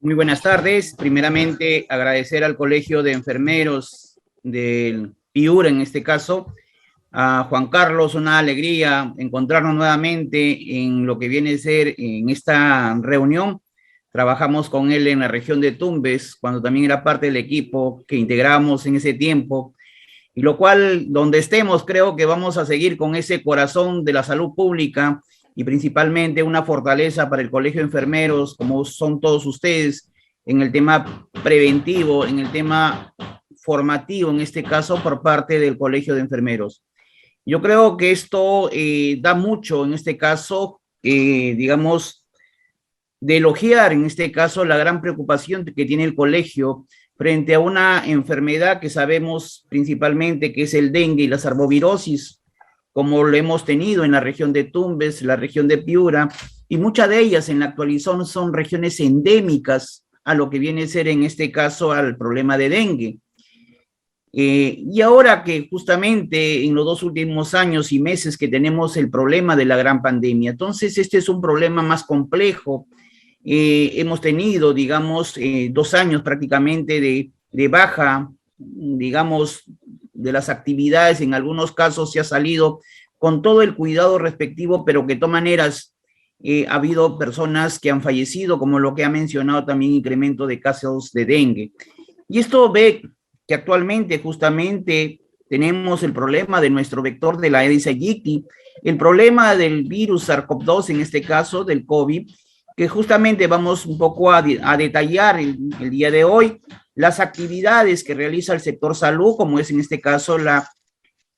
Muy buenas tardes. Primeramente, agradecer al Colegio de Enfermeros del Piura, en este caso, a Juan Carlos, una alegría encontrarnos nuevamente en lo que viene a ser en esta reunión. Trabajamos con él en la región de Tumbes, cuando también era parte del equipo que integramos en ese tiempo, y lo cual, donde estemos, creo que vamos a seguir con ese corazón de la salud pública y principalmente una fortaleza para el Colegio de Enfermeros, como son todos ustedes, en el tema preventivo, en el tema formativo, en este caso, por parte del Colegio de Enfermeros. Yo creo que esto da mucho, en este caso, digamos, de elogiar, en este caso, la gran preocupación que tiene el colegio frente a una enfermedad que sabemos principalmente que es el dengue y las arbovirosis, como lo hemos tenido en la región de Tumbes, la región de Piura, y muchas de ellas en la actualidad son regiones endémicas a lo que viene a ser en este caso al problema de dengue. Y ahora que justamente en los 2 últimos años y meses que tenemos el problema de la gran pandemia, entonces este es un problema más complejo. Hemos tenido, digamos, 2 años prácticamente de baja, digamos, de las actividades. En algunos casos se ha salido con todo el cuidado respectivo, pero que de todas maneras ha habido personas que han fallecido, como lo que ha mencionado también, incremento de casos de dengue. Y esto ve que actualmente justamente tenemos el problema de nuestro vector de la Aedes aegypti, el problema del virus SARS-CoV-2, en este caso del COVID, que justamente vamos un poco a detallar el día de hoy, las actividades que realiza el sector salud, como es en este caso la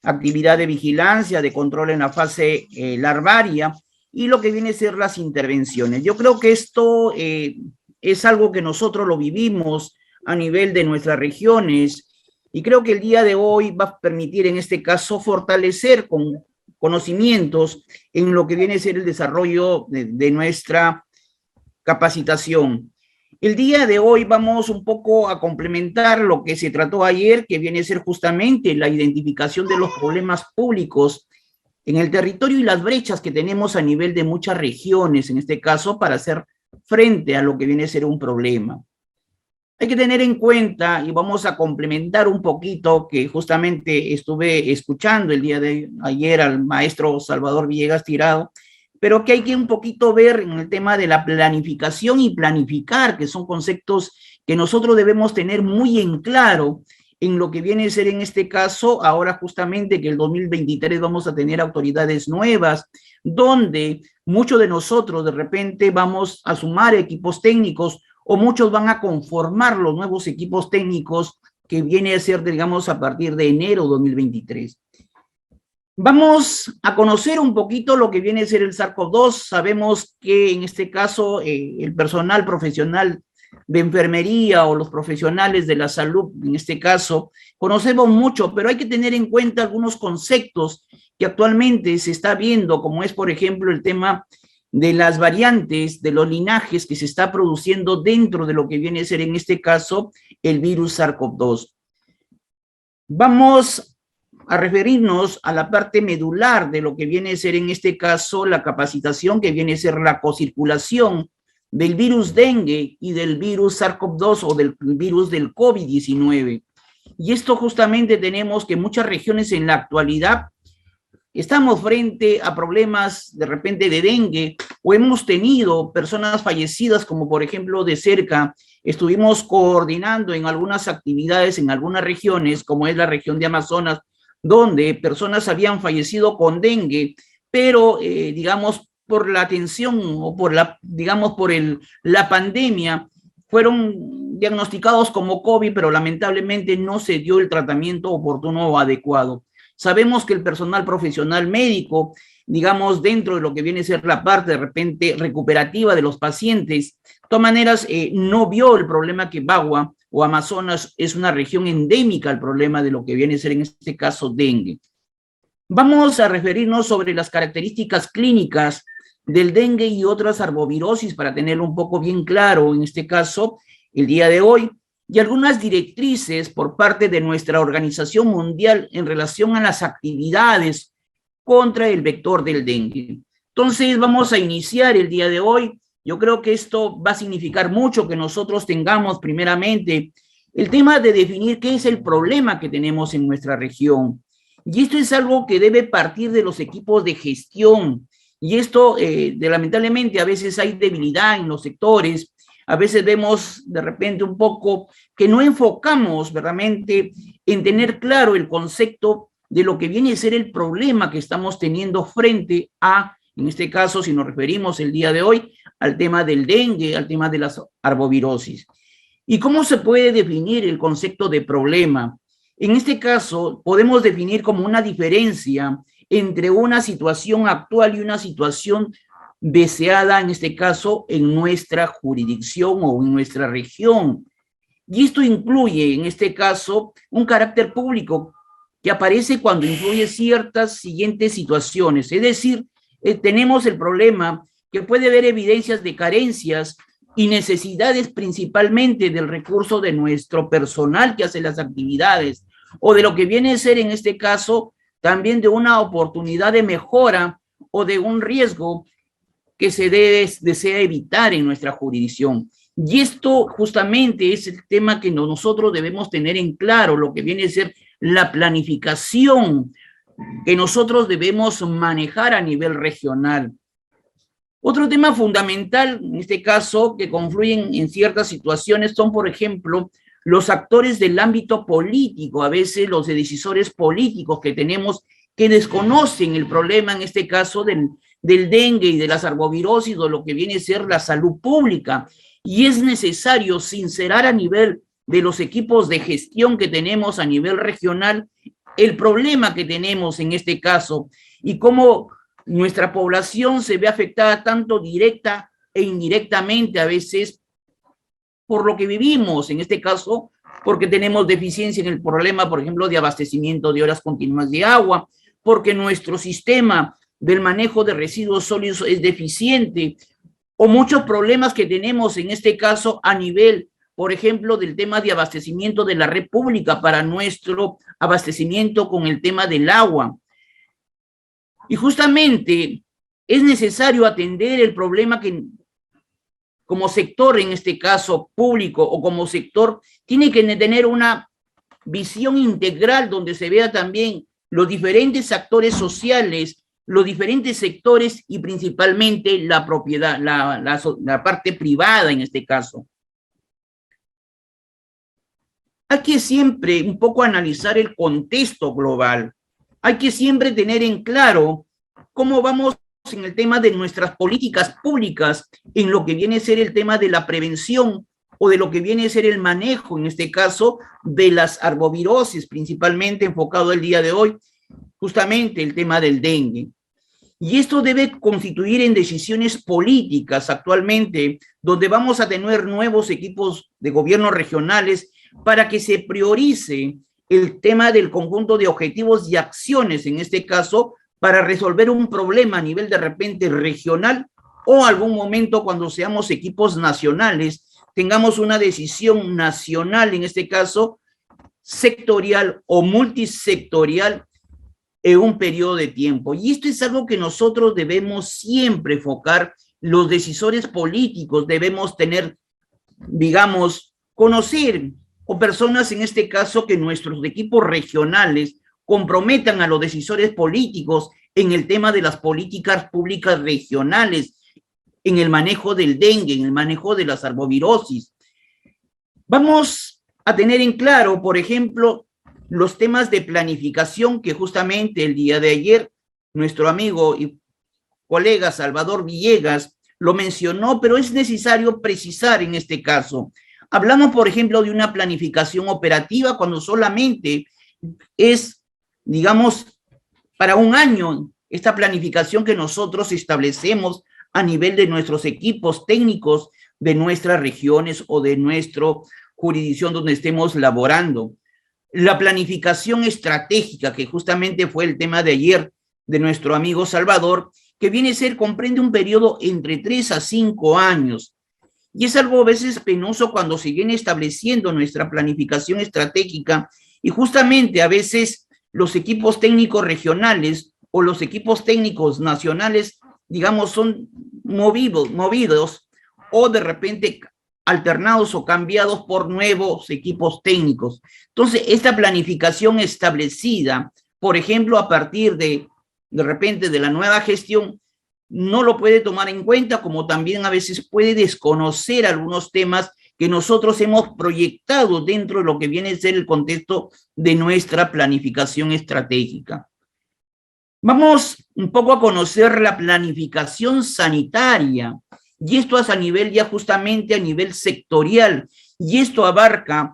actividad de vigilancia, de control en la fase larvaria, y lo que viene a ser las intervenciones. Yo creo que esto es algo que nosotros lo vivimos a nivel de nuestras regiones, y creo que el día de hoy va a permitir en este caso fortalecer con conocimientos en lo que viene a ser el desarrollo de nuestra capacitación. El día de hoy vamos un poco a complementar lo que se trató ayer, que viene a ser justamente la identificación de los problemas públicos en el territorio y las brechas que tenemos a nivel de muchas regiones, en este caso, para hacer frente a lo que viene a ser un problema. Hay que tener en cuenta, y vamos a complementar un poquito, que justamente estuve escuchando el día de ayer al maestro Salvador Villegas Tirado, pero que hay que un poquito ver en el tema de la planificación y planificar, que son conceptos que nosotros debemos tener muy en claro en lo que viene a ser en este caso, ahora justamente que el 2023 vamos a tener autoridades nuevas, donde muchos de nosotros de repente vamos a sumar equipos técnicos o muchos van a conformar los nuevos equipos técnicos que viene a ser, digamos, a partir de enero 2023. Vamos a conocer un poquito lo que viene a ser el SARS-CoV-2. Sabemos que en este caso el personal profesional de enfermería o los profesionales de la salud, en este caso, conocemos mucho, pero hay que tener en cuenta algunos conceptos que actualmente se está viendo, como es, por ejemplo, el tema de las variantes, de los linajes que se está produciendo dentro de lo que viene a ser, en este caso, el virus SARS-CoV-2. Vamos a referirnos a la parte medular de lo que viene a ser, en este caso, la capacitación, que viene a ser la cocirculación del virus dengue y del virus SARS-CoV-2 o del virus del COVID-19. Y esto justamente tenemos que muchas regiones en la actualidad estamos frente a problemas de repente de dengue o hemos tenido personas fallecidas, como por ejemplo de cerca, estuvimos coordinando en algunas actividades en algunas regiones, como es la región de Amazonas, donde personas habían fallecido con dengue, pero digamos por la atención o por la, digamos por la pandemia, fueron diagnosticados como COVID, pero lamentablemente no se dio el tratamiento oportuno o adecuado. Sabemos que el personal profesional médico, digamos, dentro de lo que viene a ser la parte de repente recuperativa de los pacientes, de todas maneras no vio el problema que Bagua o Amazonas es una región endémica al problema de lo que viene a ser en este caso dengue. Vamos a referirnos sobre las características clínicas del dengue y otras arbovirosis para tenerlo un poco bien claro en este caso el día de hoy, y algunas directrices por parte de nuestra Organización Mundial en relación a las actividades contra el vector del dengue. Entonces vamos a iniciar el día de hoy Yo creo que esto va a significar mucho que nosotros tengamos primeramente el tema de definir qué es el problema que tenemos en nuestra región. Y esto es algo que debe partir de los equipos de gestión. Y esto, lamentablemente, a veces hay debilidad en los sectores, a veces vemos de repente un poco que no enfocamos verdaderamente en tener claro el concepto de lo que viene a ser el problema que estamos teniendo frente a, en este caso, si nos referimos el día de hoy, al tema del dengue, al tema de las arbovirosis. ¿Y cómo se puede definir el concepto de problema? En este caso, podemos definir como una diferencia entre una situación actual y una situación deseada, en este caso, en nuestra jurisdicción o en nuestra región. Y esto incluye, en este caso, un carácter público que aparece cuando incluye ciertas siguientes situaciones. Es decir, tenemos el problema que puede haber evidencias de carencias y necesidades principalmente del recurso de nuestro personal que hace las actividades, o de lo que viene a ser en este caso también de una oportunidad de mejora o de un riesgo que se desea evitar en nuestra jurisdicción. Y esto justamente es el tema que nosotros debemos tener en claro, lo que viene a ser la planificación que nosotros debemos manejar a nivel regional. Otro tema fundamental, en este caso, que confluyen en ciertas situaciones son, por ejemplo, los actores del ámbito político, a veces los decisores políticos que tenemos que desconocen el problema, en este caso, del dengue y de las arbovirosis, o lo que viene a ser la salud pública. Y es necesario sincerar a nivel de los equipos de gestión que tenemos a nivel regional el problema que tenemos en este caso y cómo nuestra población se ve afectada tanto directa e indirectamente a veces por lo que vivimos, en este caso, porque tenemos deficiencia en el problema, por ejemplo, de abastecimiento de horas continuas de agua, porque nuestro sistema del manejo de residuos sólidos es deficiente, o muchos problemas que tenemos en este caso a nivel, por ejemplo, del tema de abastecimiento de la red pública para nuestro abastecimiento con el tema del agua. Y justamente es necesario atender el problema que como sector, en este caso público, o como sector, tiene que tener una visión integral donde se vea también los diferentes actores sociales, los diferentes sectores y principalmente la propiedad, la parte privada en este caso. Hay que siempre un poco analizar el contexto global. Hay que siempre tener en claro cómo vamos en el tema de nuestras políticas públicas, en lo que viene a ser el tema de la prevención o de lo que viene a ser el manejo, en este caso, de las arbovirosis, principalmente enfocado el día de hoy, justamente el tema del dengue. Y esto debe constituir en decisiones políticas actualmente, donde vamos a tener nuevos equipos de gobierno regionales para que se priorice el tema del conjunto de objetivos y acciones, en este caso, para resolver un problema a nivel de repente regional o algún momento cuando seamos equipos nacionales, tengamos una decisión nacional, en este caso, sectorial o multisectorial en un periodo de tiempo. Y esto es algo que nosotros debemos siempre enfocar, los decisores políticos debemos tener, digamos, conocer o personas en este caso que nuestros equipos regionales comprometan a los decisores políticos en el tema de las políticas públicas regionales, en el manejo del dengue, en el manejo de las arbovirosis. Vamos a tener en claro, por ejemplo, los temas de planificación que justamente el día de ayer nuestro amigo y colega Salvador Villegas lo mencionó, pero es necesario precisar en este caso. Hablamos, por ejemplo, de una planificación operativa cuando solamente es, digamos, para un año, esta planificación que nosotros establecemos a nivel de nuestros equipos técnicos de nuestras regiones o de nuestra jurisdicción donde estemos laborando. La planificación estratégica, que justamente fue el tema de ayer de nuestro amigo Salvador, que viene a ser, comprende un periodo entre 3 a 5 años. Y es algo a veces penoso cuando se viene estableciendo nuestra planificación estratégica y justamente a veces los equipos técnicos regionales o los equipos técnicos nacionales, digamos, son movidos o de repente alternados o cambiados por nuevos equipos técnicos. Entonces, esta planificación establecida, por ejemplo, a partir de repente de la nueva gestión, no lo puede tomar en cuenta, como también a veces puede desconocer algunos temas que nosotros hemos proyectado dentro de lo que viene a ser el contexto de nuestra planificación estratégica. Vamos un poco a conocer la planificación sanitaria, y esto es a nivel ya justamente a nivel sectorial, y esto abarca,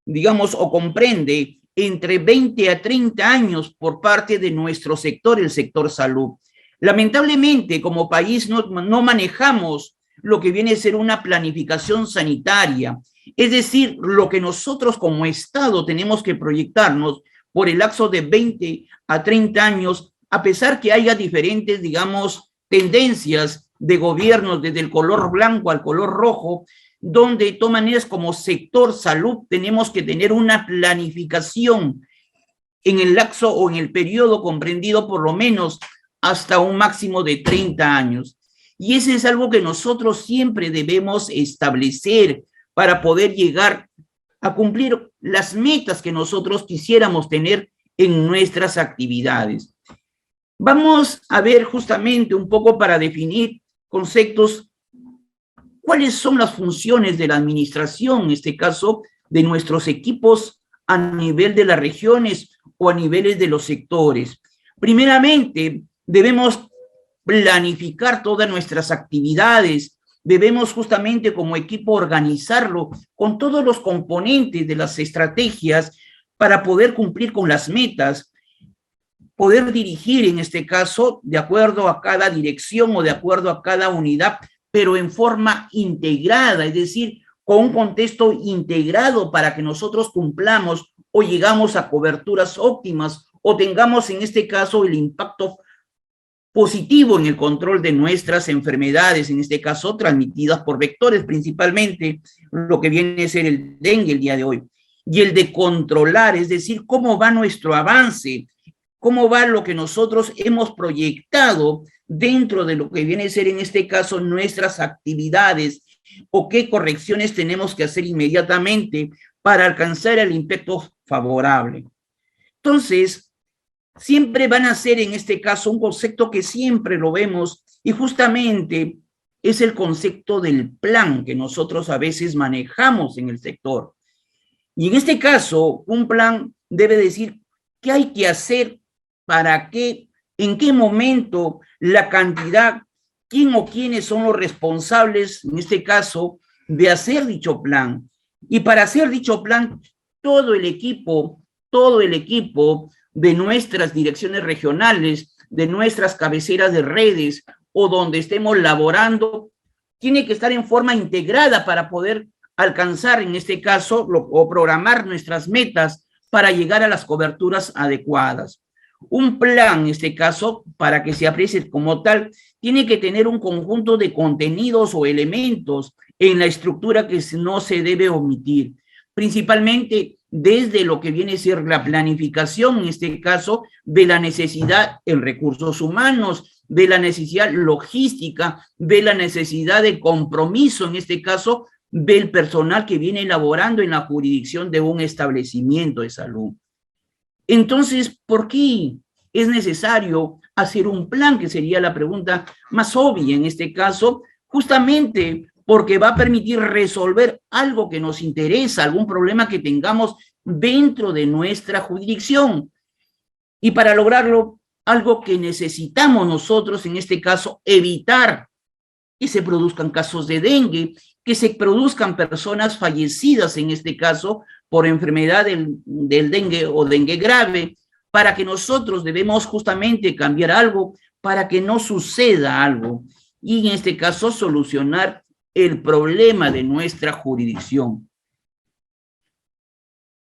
digamos, o comprende entre 20 a 30 años por parte de nuestro sector, el sector salud. Lamentablemente, como país no manejamos lo que viene a ser una planificación sanitaria, es decir, lo que nosotros como Estado tenemos que proyectarnos por el lapso de 20 a 30 años, a pesar que haya diferentes, digamos, tendencias de gobiernos desde el color blanco al color rojo, donde de todas maneras como sector salud tenemos que tener una planificación en el lapso o en el periodo comprendido por lo menos hasta un máximo de 30 años. Y ese es algo que nosotros siempre debemos establecer para poder llegar a cumplir las metas que nosotros quisiéramos tener en nuestras actividades. Vamos a ver justamente un poco para definir conceptos, cuáles son las funciones de la administración, en este caso, de nuestros equipos a nivel de las regiones o a niveles de los sectores. Primeramente, debemos planificar todas nuestras actividades, debemos justamente como equipo organizarlo con todos los componentes de las estrategias para poder cumplir con las metas, poder dirigir en este caso de acuerdo a cada dirección o de acuerdo a cada unidad, pero en forma integrada, es decir, con un contexto integrado para que nosotros cumplamos o llegamos a coberturas óptimas o tengamos en este caso el impacto positivo en el control de nuestras enfermedades, en este caso transmitidas por vectores, principalmente lo que viene a ser el dengue el día de hoy. Y el de controlar, es decir, cómo va nuestro avance, cómo va lo que nosotros hemos proyectado dentro de lo que viene a ser en este caso nuestras actividades o qué correcciones tenemos que hacer inmediatamente para alcanzar el impacto favorable. Entonces, siempre van a ser en este caso un concepto que siempre lo vemos y justamente es el concepto del plan que nosotros a veces manejamos en el sector. Y en este caso, un plan debe decir qué hay que hacer para qué, en qué momento, la cantidad, quién o quiénes son los responsables, en este caso, de hacer dicho plan. Y para hacer dicho plan, todo el equipo de nuestras direcciones regionales, de nuestras cabeceras de redes o donde estemos laborando, tiene que estar en forma integrada para poder alcanzar, en este caso, o programar nuestras metas para llegar a las coberturas adecuadas. Un plan, en este caso, para que se aprecie como tal, tiene que tener un conjunto de contenidos o elementos en la estructura que no se debe omitir, principalmente desde lo que viene a ser la planificación, en este caso, de la necesidad en recursos humanos, de la necesidad logística, de la necesidad de compromiso, en este caso, del personal que viene elaborando en la jurisdicción de un establecimiento de salud. Entonces, ¿por qué es necesario hacer un plan? Que sería la pregunta más obvia en este caso, justamente porque va a permitir resolver algo que nos interesa, algún problema que tengamos dentro de nuestra jurisdicción. Y para lograrlo, algo que necesitamos nosotros, en este caso, evitar que se produzcan casos de dengue, que se produzcan personas fallecidas, en este caso, por enfermedad del dengue o dengue grave, para que nosotros debemos justamente cambiar algo para que no suceda algo y en este caso solucionar el problema de nuestra jurisdicción.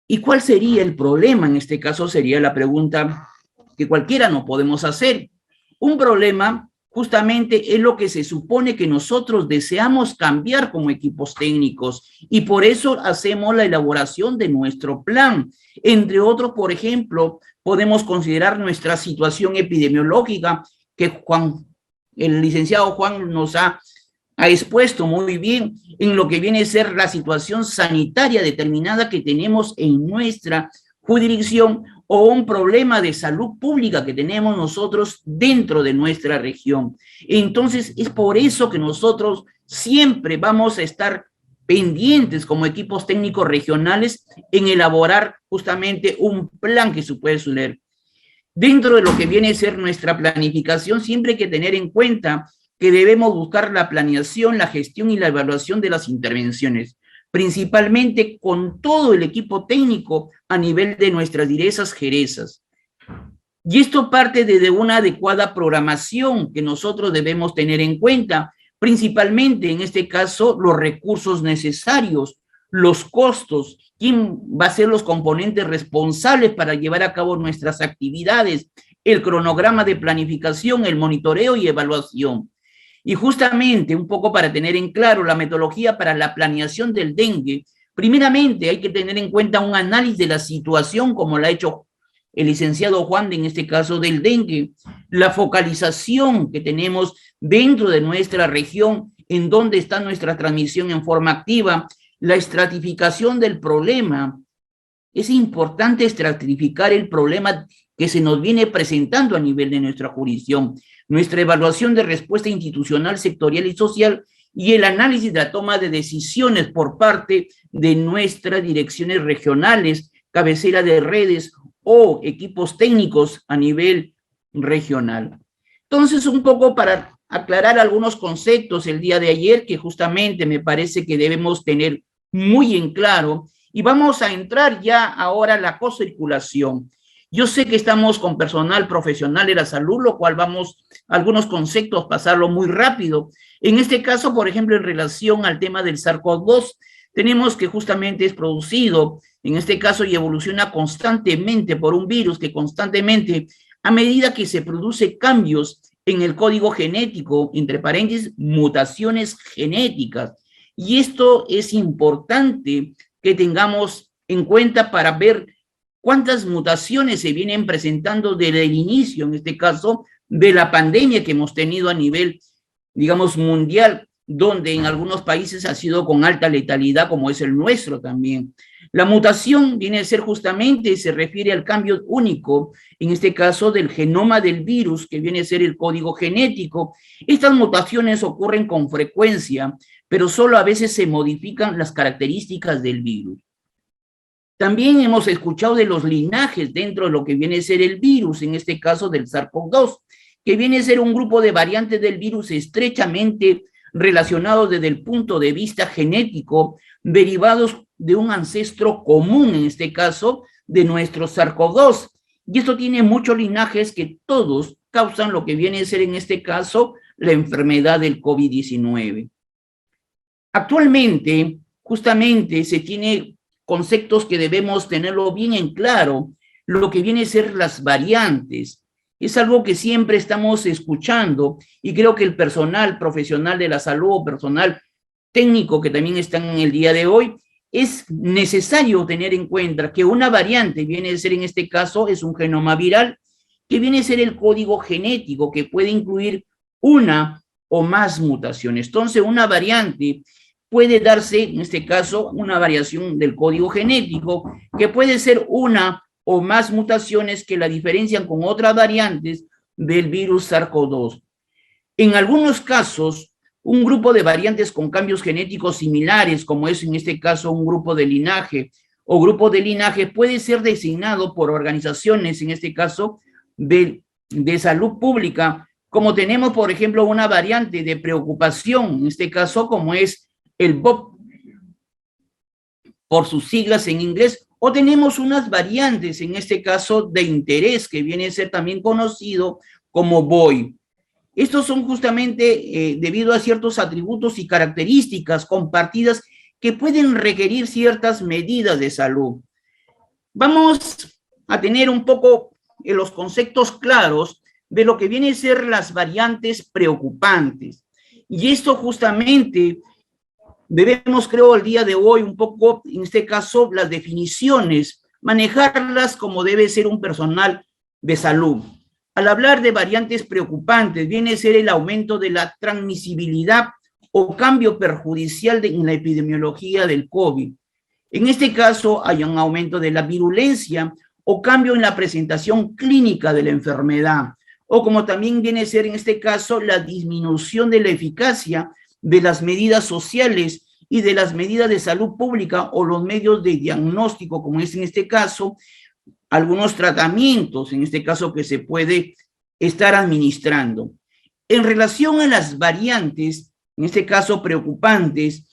¿Y cuál sería el problema? En este caso sería la pregunta que cualquiera nos podemos hacer. Un problema justamente es lo que se supone que nosotros deseamos cambiar como equipos técnicos y por eso hacemos la elaboración de nuestro plan. Entre otros, por ejemplo, podemos considerar nuestra situación epidemiológica que el licenciado Juan nos ha ha expuesto muy bien en lo que viene a ser la situación sanitaria determinada que tenemos en nuestra jurisdicción o un problema de salud pública que tenemos nosotros dentro de nuestra región. Entonces, es por eso que nosotros siempre vamos a estar pendientes como equipos técnicos regionales en elaborar justamente un plan que se puede suceder. Dentro de lo que viene a ser nuestra planificación, siempre hay que tener en cuenta que debemos buscar la planeación, la gestión y la evaluación de las intervenciones, principalmente con todo el equipo técnico a nivel de nuestras diversas jerezas. Y esto parte desde una adecuada programación que nosotros debemos tener en cuenta, principalmente en este caso los recursos necesarios, los costos, quién va a ser los componentes responsables para llevar a cabo nuestras actividades, el cronograma de planificación, el monitoreo y evaluación. Y justamente, un poco para tener en claro la metodología para la planeación del dengue, primeramente hay que tener en cuenta un análisis de la situación, como lo ha hecho el licenciado Juan, en este caso del dengue, la focalización que tenemos dentro de nuestra región, en donde está nuestra transmisión en forma activa, la estratificación del problema. Es importante estratificar el problema que se nos viene presentando a nivel de nuestra jurisdicción, nuestra evaluación de respuesta institucional, sectorial y social, y el análisis de la toma de decisiones por parte de nuestras direcciones regionales, cabecera de redes o equipos técnicos a nivel regional. Entonces, un poco para aclarar algunos conceptos el día de ayer que justamente me parece que debemos tener muy en claro, y vamos a entrar ya ahora a la cocirculación. Yo sé que estamos con personal profesional de la salud, lo cual vamos a algunos conceptos pasarlo muy rápido. En este caso, por ejemplo, en relación al tema del SARS-CoV-2, tenemos que justamente es producido, en este caso, y evoluciona constantemente por un virus que constantemente, a medida que se produce cambios en el código genético, entre paréntesis, mutaciones genéticas. Y esto es importante que tengamos en cuenta para ver cuántas mutaciones se vienen presentando desde el inicio, en este caso, de la pandemia que hemos tenido a nivel, digamos, mundial, donde en algunos países ha sido con alta letalidad, como es el nuestro también. La mutación viene a ser justamente, se refiere al cambio único, en este caso del genoma del virus, que viene a ser el código genético. Estas mutaciones ocurren con frecuencia, pero solo a veces se modifican las características del virus. También hemos escuchado de los linajes dentro de lo que viene a ser el virus, en este caso del SARS-CoV-2, que viene a ser un grupo de variantes del virus estrechamente relacionados desde el punto de vista genético, derivados de un ancestro común, en este caso, de nuestro SARS-CoV-2. Y esto tiene muchos linajes que todos causan lo que viene a ser, en este caso, la enfermedad del COVID-19. Actualmente, justamente, se tiene conceptos que debemos tenerlo bien en claro, lo que viene a ser las variantes. Es algo que siempre estamos escuchando y creo que el personal profesional de la salud o personal técnico que también están en el día de hoy, es necesario tener en cuenta que una variante viene a ser, en este caso, es un genoma viral, que viene a ser el código genético que puede incluir una o más mutaciones. Entonces, una variante puede darse, en este caso, una variación del código genético, que puede ser una o más mutaciones que la diferencian con otras variantes del virus SARS-CoV-2. En algunos casos, un grupo de variantes con cambios genéticos similares, como es en este caso un grupo de linaje o grupo de linaje, puede ser designado por organizaciones, en este caso, de salud pública, como tenemos, por ejemplo, una variante de preocupación, en este caso, como es el BOP, por sus siglas en inglés, o tenemos unas variantes, en este caso, de interés, que viene a ser también conocido como BOI. Estos son justamente debido a ciertos atributos y características compartidas que pueden requerir ciertas medidas de salud. Vamos a tener un poco los conceptos claros de lo que vienen a ser las variantes preocupantes. Y esto justamente debemos, creo, el día de hoy un poco, en este caso, las definiciones, manejarlas como debe ser un personal de salud. Al hablar de variantes preocupantes, viene a ser el aumento de la transmisibilidad o cambio perjudicial en la epidemiología del COVID. En este caso, hay un aumento de la virulencia o cambio en la presentación clínica de la enfermedad, o como también viene a ser en este caso la disminución de la eficacia de las medidas sociales y de las medidas de salud pública o los medios de diagnóstico, como es en este caso, algunos tratamientos, en este caso que se puede estar administrando. En relación a las variantes, en este caso preocupantes,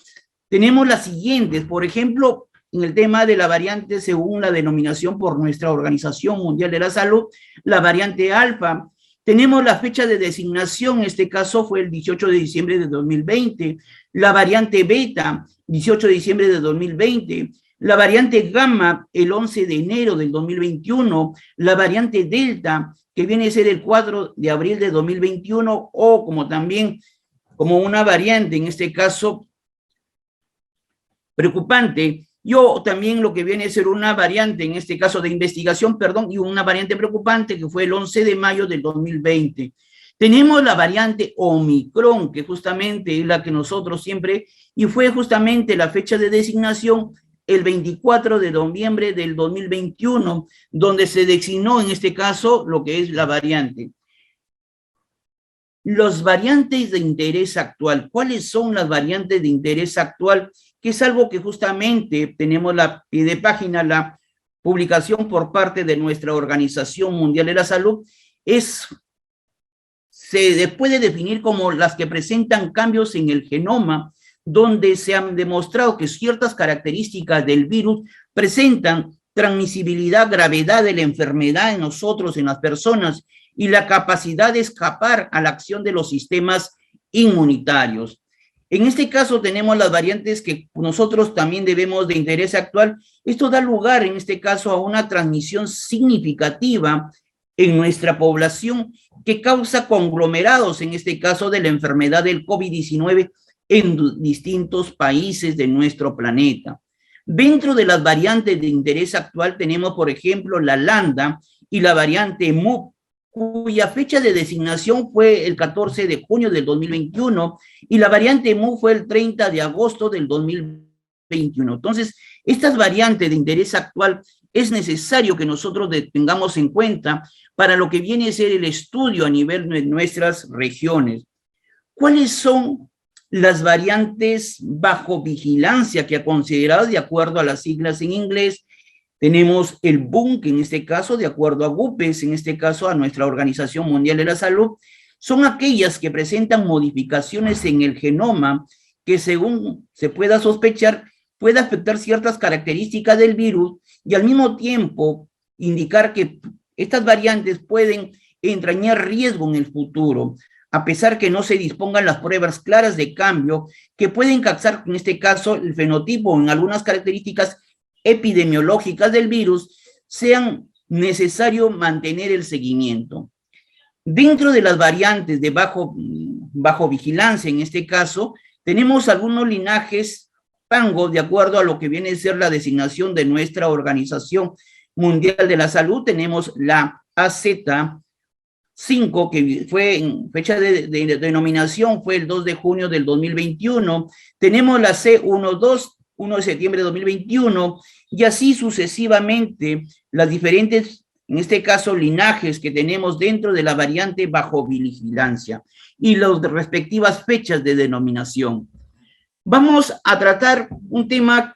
tenemos las siguientes, por ejemplo, en el tema de la variante según la denominación por nuestra Organización Mundial de la Salud, la variante alfa. Tenemos la fecha de designación, en este caso fue el 18 de diciembre de 2020, la variante beta, 18 de diciembre de 2020, la variante gamma, el 11 de enero del 2021, la variante delta, que viene a ser el 4 de abril de 2021, o como también como una variante, en este caso, preocupante. Yo también lo que viene a ser una variante, en este caso de investigación, perdón, y una variante preocupante que fue el 11 de mayo del 2020. Tenemos la variante Omicron, que justamente es la que nosotros siempre, y fue justamente la fecha de designación el 24 de noviembre del 2021, donde se designó en este caso lo que es la variante. Los variantes de interés actual, ¿cuáles son las variantes de interés actual? Que es algo que justamente tenemos la pie de página, la publicación por parte de nuestra Organización Mundial de la Salud, se puede definir como las que presentan cambios en el genoma, donde se han demostrado que ciertas características del virus presentan transmisibilidad, gravedad de la enfermedad en nosotros, en las personas, y la capacidad de escapar a la acción de los sistemas inmunitarios. En este caso tenemos las variantes que nosotros también debemos de interés actual. Esto da lugar en este caso a una transmisión significativa en nuestra población que causa conglomerados, en este caso de la enfermedad del COVID-19 en distintos países de nuestro planeta. Dentro de las variantes de interés actual tenemos, por ejemplo, la lambda y la variante Mu, cuya fecha de designación fue el 14 de junio del 2021 y la variante Mu fue el 30 de agosto del 2021. Entonces, estas variantes de interés actual es necesario que nosotros tengamos en cuenta para lo que viene a ser el estudio a nivel de nuestras regiones. ¿Cuáles son las variantes bajo vigilancia que ha considerado de acuerdo a las siglas en inglés? Tenemos el BUNC, en este caso, de acuerdo a GUPES, en este caso a nuestra Organización Mundial de la Salud, son aquellas que presentan modificaciones en el genoma que, según se pueda sospechar, puede afectar ciertas características del virus y al mismo tiempo indicar que estas variantes pueden entrañar riesgo en el futuro, a pesar que no se dispongan las pruebas claras de cambio que pueden causar, en este caso, el fenotipo en algunas características epidemiológicas del virus, sean necesario mantener el seguimiento. Dentro de las variantes de bajo vigilancia, en este caso, tenemos algunos linajes pango, de acuerdo a lo que viene a ser la designación de nuestra Organización Mundial de la Salud. Tenemos la AZ5, que fue en fecha de denominación, fue el 2 de junio del 2021. Tenemos la C12, 1 de septiembre de 2021, y así sucesivamente las diferentes, en este caso, linajes que tenemos dentro de la variante bajo vigilancia y las respectivas fechas de denominación. Vamos a tratar un tema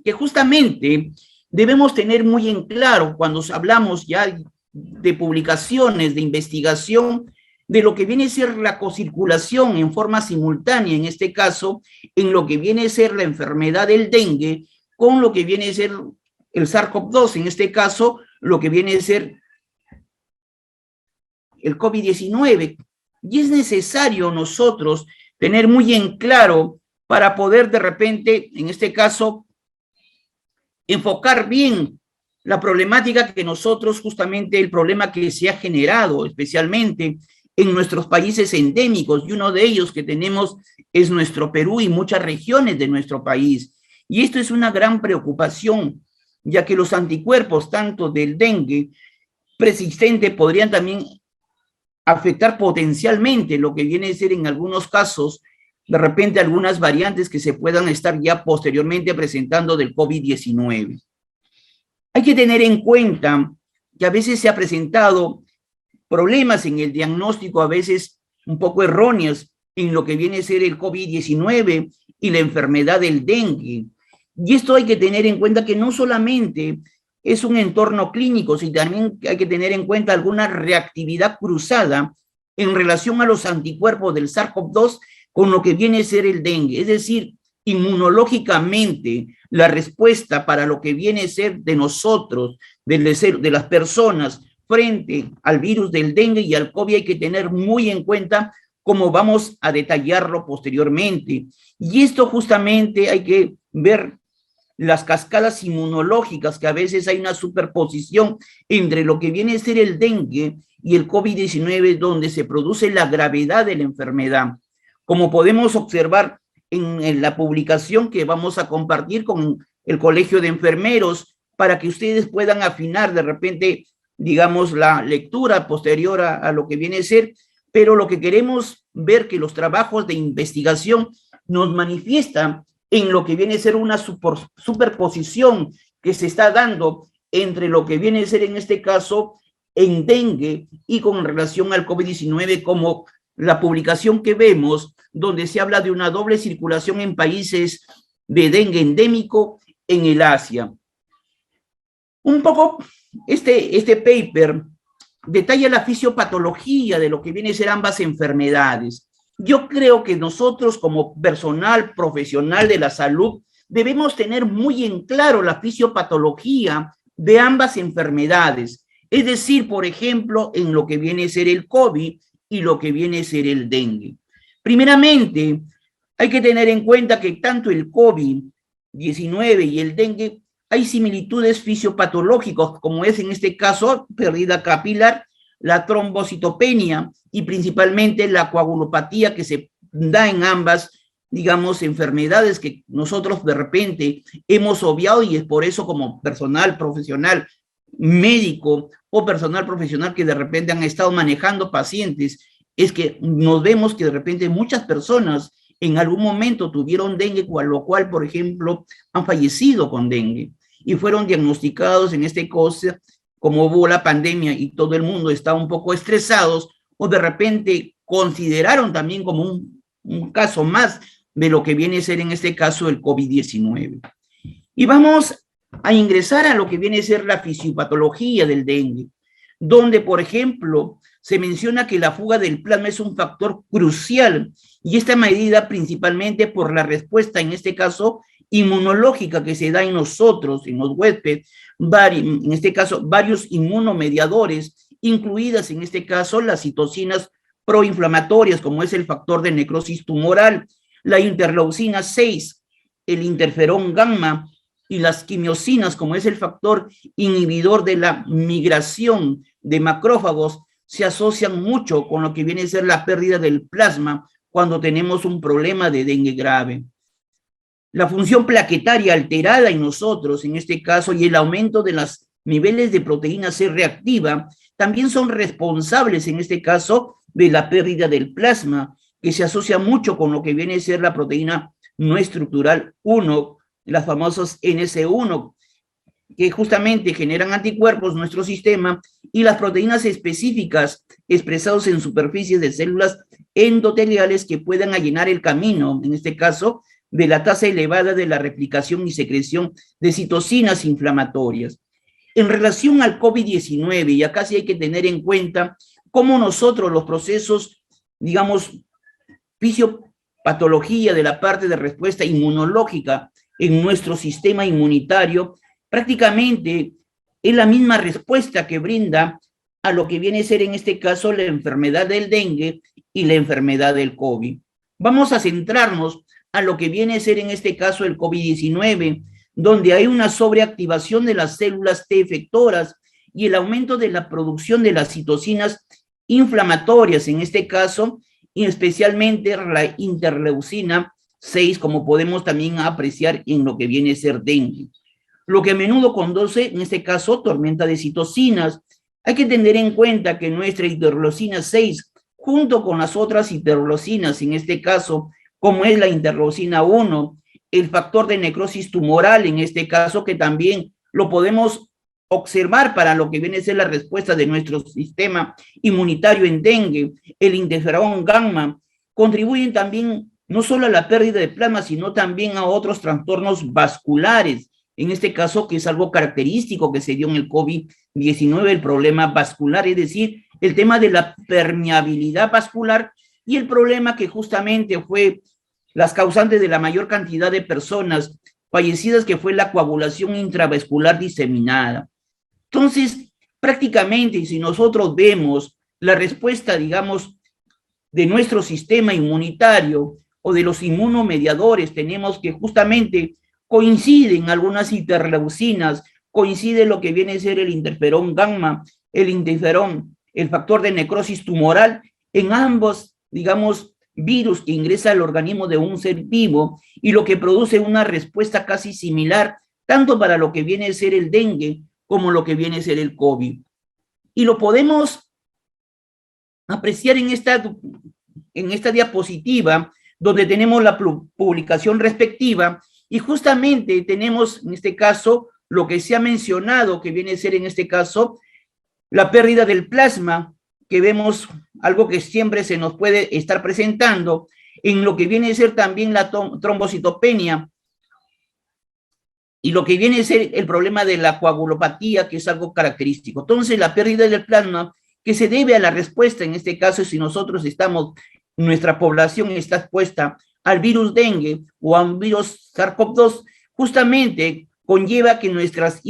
que justamente debemos tener muy en claro cuando hablamos ya de publicaciones, de investigación, de lo que viene a ser la cocirculación en forma simultánea, en este caso, en lo que viene a ser la enfermedad del dengue, con lo que viene a ser el SARS-CoV-2, en este caso, lo que viene a ser el COVID-19. Y es necesario nosotros tener muy en claro para poder de repente, en este caso, enfocar bien la problemática que nosotros, justamente el problema que se ha generado, especialmente en nuestros países endémicos, y uno de ellos que tenemos es nuestro Perú y muchas regiones de nuestro país. Y esto es una gran preocupación, ya que los anticuerpos, tanto del dengue persistente, podrían también afectar potencialmente lo que viene a ser en algunos casos de repente algunas variantes que se puedan estar ya posteriormente presentando del COVID-19. Hay que tener en cuenta que a veces se ha presentado problemas en el diagnóstico, a veces un poco erróneos, en lo que viene a ser el COVID-19 y la enfermedad del dengue. Y esto hay que tener en cuenta que no solamente es un entorno clínico, sino también hay que tener en cuenta alguna reactividad cruzada en relación a los anticuerpos del SARS-CoV-2 con lo que viene a ser el dengue. Es decir, inmunológicamente, la respuesta para lo que viene a ser de nosotros, de las personas, frente al virus del dengue y al COVID hay que tener muy en cuenta, como vamos a detallarlo posteriormente. Y esto justamente hay que ver las cascadas inmunológicas, que a veces hay una superposición entre lo que viene a ser el dengue y el COVID-19, donde se produce la gravedad de la enfermedad. Como podemos observar en la publicación que vamos a compartir con el Colegio de Enfermeros, para que ustedes puedan afinar de repente, digamos, la lectura posterior a lo que viene a ser, pero lo que queremos ver que los trabajos de investigación nos manifiestan en lo que viene a ser una superposición que se está dando entre lo que viene a ser en este caso en dengue y con relación al COVID-19, como la publicación que vemos, donde se habla de una doble circulación en países de dengue endémico en el Asia. Un poco, este paper detalla la fisiopatología de lo que viene a ser ambas enfermedades. Yo creo que nosotros como personal profesional de la salud debemos tener muy en claro la fisiopatología de ambas enfermedades. Es decir, por ejemplo, en lo que viene a ser el COVID y lo que viene a ser el dengue. Primeramente, hay que tener en cuenta que tanto el COVID-19 y el dengue hay similitudes fisiopatológicas, como es en este caso pérdida capilar, la trombocitopenia y principalmente la coagulopatía que se da en ambas, digamos, enfermedades que nosotros de repente hemos obviado, y es por eso como personal profesional médico o personal profesional que de repente han estado manejando pacientes, es que nos vemos que de repente muchas personas en algún momento tuvieron dengue, lo cual, por ejemplo, han fallecido con dengue y fueron diagnosticados en este caso, como hubo la pandemia y todo el mundo está un poco estresados, o de repente consideraron también como un caso más de lo que viene a ser en este caso el COVID-19. Y vamos a ingresar a lo que viene a ser la fisiopatología del dengue, donde, por ejemplo, se menciona que la fuga del plasma es un factor crucial y esta medida principalmente por la respuesta, en este caso, inmunológica que se da en nosotros, en los huéspedes, en este caso, varios inmunomediadores, incluidas en este caso las citocinas proinflamatorias, como es el factor de necrosis tumoral, la interleucina 6, el interferón gamma y las quimiosinas, como es el factor inhibidor de la migración de macrófagos, se asocian mucho con lo que viene a ser la pérdida del plasma cuando tenemos un problema de dengue grave. La función plaquetaria alterada en nosotros, en este caso, y el aumento de los niveles de proteína C reactiva, también son responsables, en este caso, de la pérdida del plasma, que se asocia mucho con lo que viene a ser la proteína no estructural 1, las famosas NC1, que justamente generan anticuerpos en nuestro sistema, y las proteínas específicas expresadas en superficies de células endoteliales que puedan allanar el camino, en este caso, de la tasa elevada de la replicación y secreción de citocinas inflamatorias. En relación al COVID-19, y acá sí hay que tener en cuenta cómo nosotros los procesos, digamos, fisiopatología de la parte de respuesta inmunológica en nuestro sistema inmunitario, prácticamente es la misma respuesta que brinda a lo que viene a ser en este caso la enfermedad del dengue y la enfermedad del COVID. Vamos a centrarnos a lo que viene a ser en este caso el COVID-19, donde hay una sobreactivación de las células T efectoras y el aumento de la producción de las citocinas inflamatorias, en este caso, y especialmente la interleucina 6, como podemos también apreciar en lo que viene a ser dengue. Lo que a menudo conduce, en este caso, tormenta de citocinas. Hay que tener en cuenta que nuestra interleucina 6, junto con las otras interleucinas, en este caso, como es la interleucina 1, el factor de necrosis tumoral, en este caso, que también lo podemos observar para lo que viene a ser la respuesta de nuestro sistema inmunitario en dengue, el interferón gamma, contribuyen también no solo a la pérdida de plasma, sino también a otros trastornos vasculares, en este caso que es algo característico que se dio en el COVID-19, el problema vascular, es decir, el tema de la permeabilidad vascular y el problema que justamente fue las causantes de la mayor cantidad de personas fallecidas, que fue la coagulación intravascular diseminada. Entonces, prácticamente, si nosotros vemos la respuesta, digamos, de nuestro sistema inmunitario o de los inmunomediadores, tenemos que justamente coinciden algunas interleucinas, coincide lo que viene a ser el interferón gamma, el interferón, el factor de necrosis tumoral, en ambos, digamos, virus que ingresa al organismo de un ser vivo y lo que produce una respuesta casi similar, tanto para lo que viene a ser el dengue como lo que viene a ser el COVID. Y lo podemos apreciar en esta diapositiva, donde tenemos la publicación respectiva, y justamente tenemos en este caso lo que se ha mencionado, que viene a ser en este caso la pérdida del plasma, que vemos algo que siempre se nos puede estar presentando, en lo que viene a ser también la trombocitopenia, y lo que viene a ser el problema de la coagulopatía, que es algo característico. Entonces, la pérdida del plasma, que se debe a la respuesta, en este caso, si nosotros nuestra población está expuesta al virus dengue o a un virus SARS-CoV-2, justamente conlleva que nuestras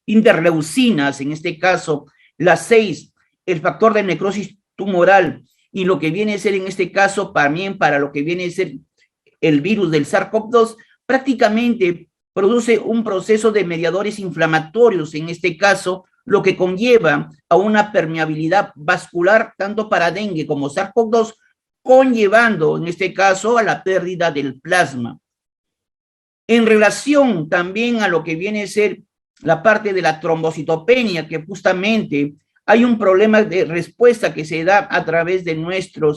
interleucinas, en este caso, las 6, el factor de necrosis tumoral, y lo que viene a ser en este caso también para lo que viene a ser el virus del SARS-CoV-2, prácticamente produce un proceso de mediadores inflamatorios, en este caso, lo que conlleva a una permeabilidad vascular tanto para dengue como SARS-CoV-2, conllevando en este caso a la pérdida del plasma. En relación también a lo que viene a ser la parte de la trombocitopenia, que justamente hay un problema de respuesta que se da a través de nuestro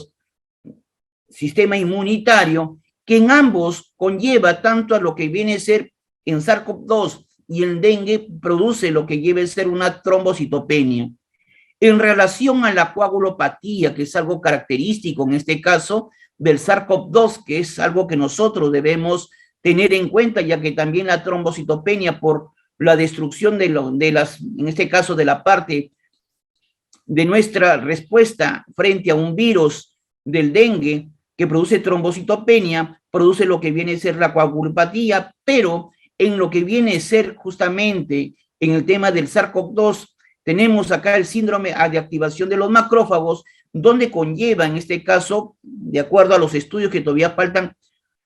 sistema inmunitario, que en ambos conlleva tanto a lo que viene a ser en SARS-CoV-2 y el dengue, produce lo que lleve a ser una trombocitopenia. En relación a la coagulopatía, que es algo característico en este caso del SARS-CoV-2, que es algo que nosotros debemos tener en cuenta, ya que también la trombocitopenia por la destrucción en este caso de la parte de nuestra respuesta frente a un virus del dengue que produce trombocitopenia, produce lo que viene a ser la coagulopatía, pero en lo que viene a ser justamente en el tema del SARS-CoV-2, tenemos acá el síndrome de activación de los macrófagos, donde conlleva, en este caso, de acuerdo a los estudios que todavía faltan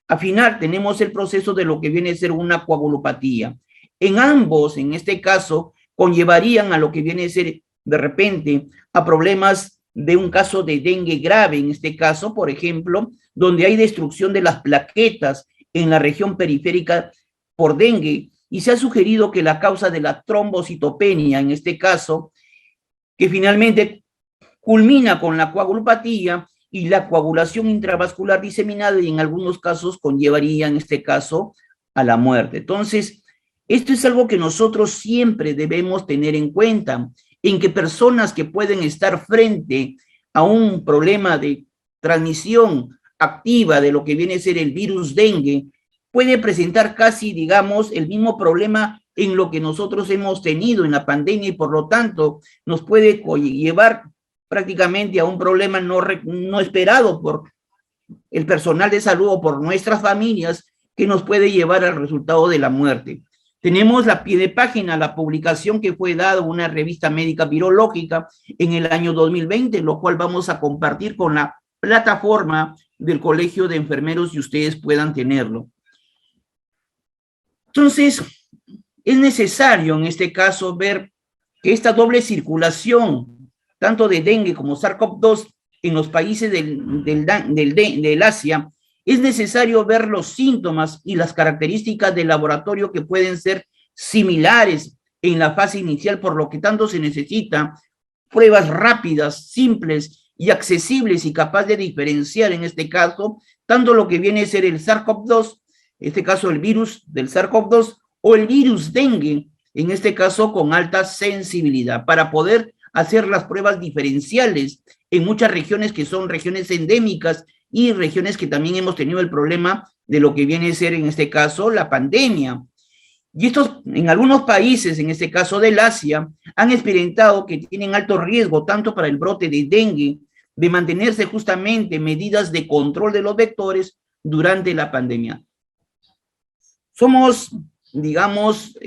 afinar, tenemos el proceso de lo que viene a ser una coagulopatía. En ambos, en este caso, conllevarían a lo que viene a ser, de repente, a problemas de un caso de dengue grave, en este caso, por ejemplo, donde hay destrucción de las plaquetas en la región periférica por dengue, y se ha sugerido que la causa de la trombocitopenia, en este caso, que finalmente culmina con la coagulopatía y la coagulación intravascular diseminada, y en algunos casos conllevaría, en este caso, a la muerte. Entonces, esto es algo que nosotros siempre debemos tener en cuenta, en que personas que pueden estar frente a un problema de transmisión activa de lo que viene a ser el virus dengue, puede presentar casi, digamos, el mismo problema en lo que nosotros hemos tenido en la pandemia, y por lo tanto nos puede llevar prácticamente a un problema no esperado por el personal de salud o por nuestras familias, que nos puede llevar al resultado de la muerte. Tenemos la pie de página, la publicación que fue dada una revista médica virológica en el año 2020, lo cual vamos a compartir con la plataforma del Colegio de Enfermeros y ustedes puedan tenerlo. Entonces, es necesario en este caso ver que esta doble circulación, tanto de dengue como SARS-CoV-2 en los países del Asia, es necesario ver los síntomas y las características del laboratorio que pueden ser similares en la fase inicial, por lo que tanto se necesita pruebas rápidas, simples y accesibles y capaz de diferenciar en este caso tanto lo que viene a ser el SARS-CoV-2, en este caso el virus del SARS-CoV-2 o el virus dengue, en este caso con alta sensibilidad, para poder hacer las pruebas diferenciales en muchas regiones que son regiones endémicas y regiones que también hemos tenido el problema de lo que viene a ser en este caso la pandemia. Y estos, en algunos países, en este caso del Asia, han experimentado que tienen alto riesgo tanto para el brote de dengue, de mantenerse justamente medidas de control de los vectores durante la pandemia. Somos, digamos,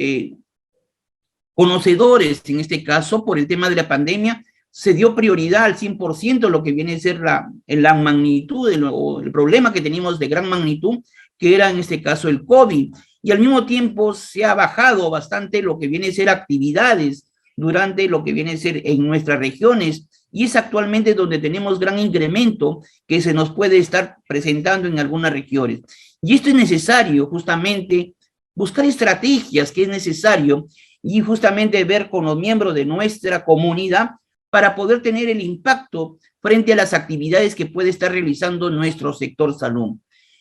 conocedores en este caso por el tema de la pandemia. Se dio prioridad al 100% lo que viene a ser la magnitud o el problema que teníamos de gran magnitud, que era en este caso el COVID. Y al mismo tiempo se ha bajado bastante lo que viene a ser actividades durante lo que viene a ser en nuestras regiones, y es actualmente donde tenemos gran incremento que se nos puede estar presentando en algunas regiones. Y esto es necesario justamente buscar estrategias que es necesario y justamente ver con los miembros de nuestra comunidad para poder tener el impacto frente a las actividades que puede estar realizando nuestro sector salud.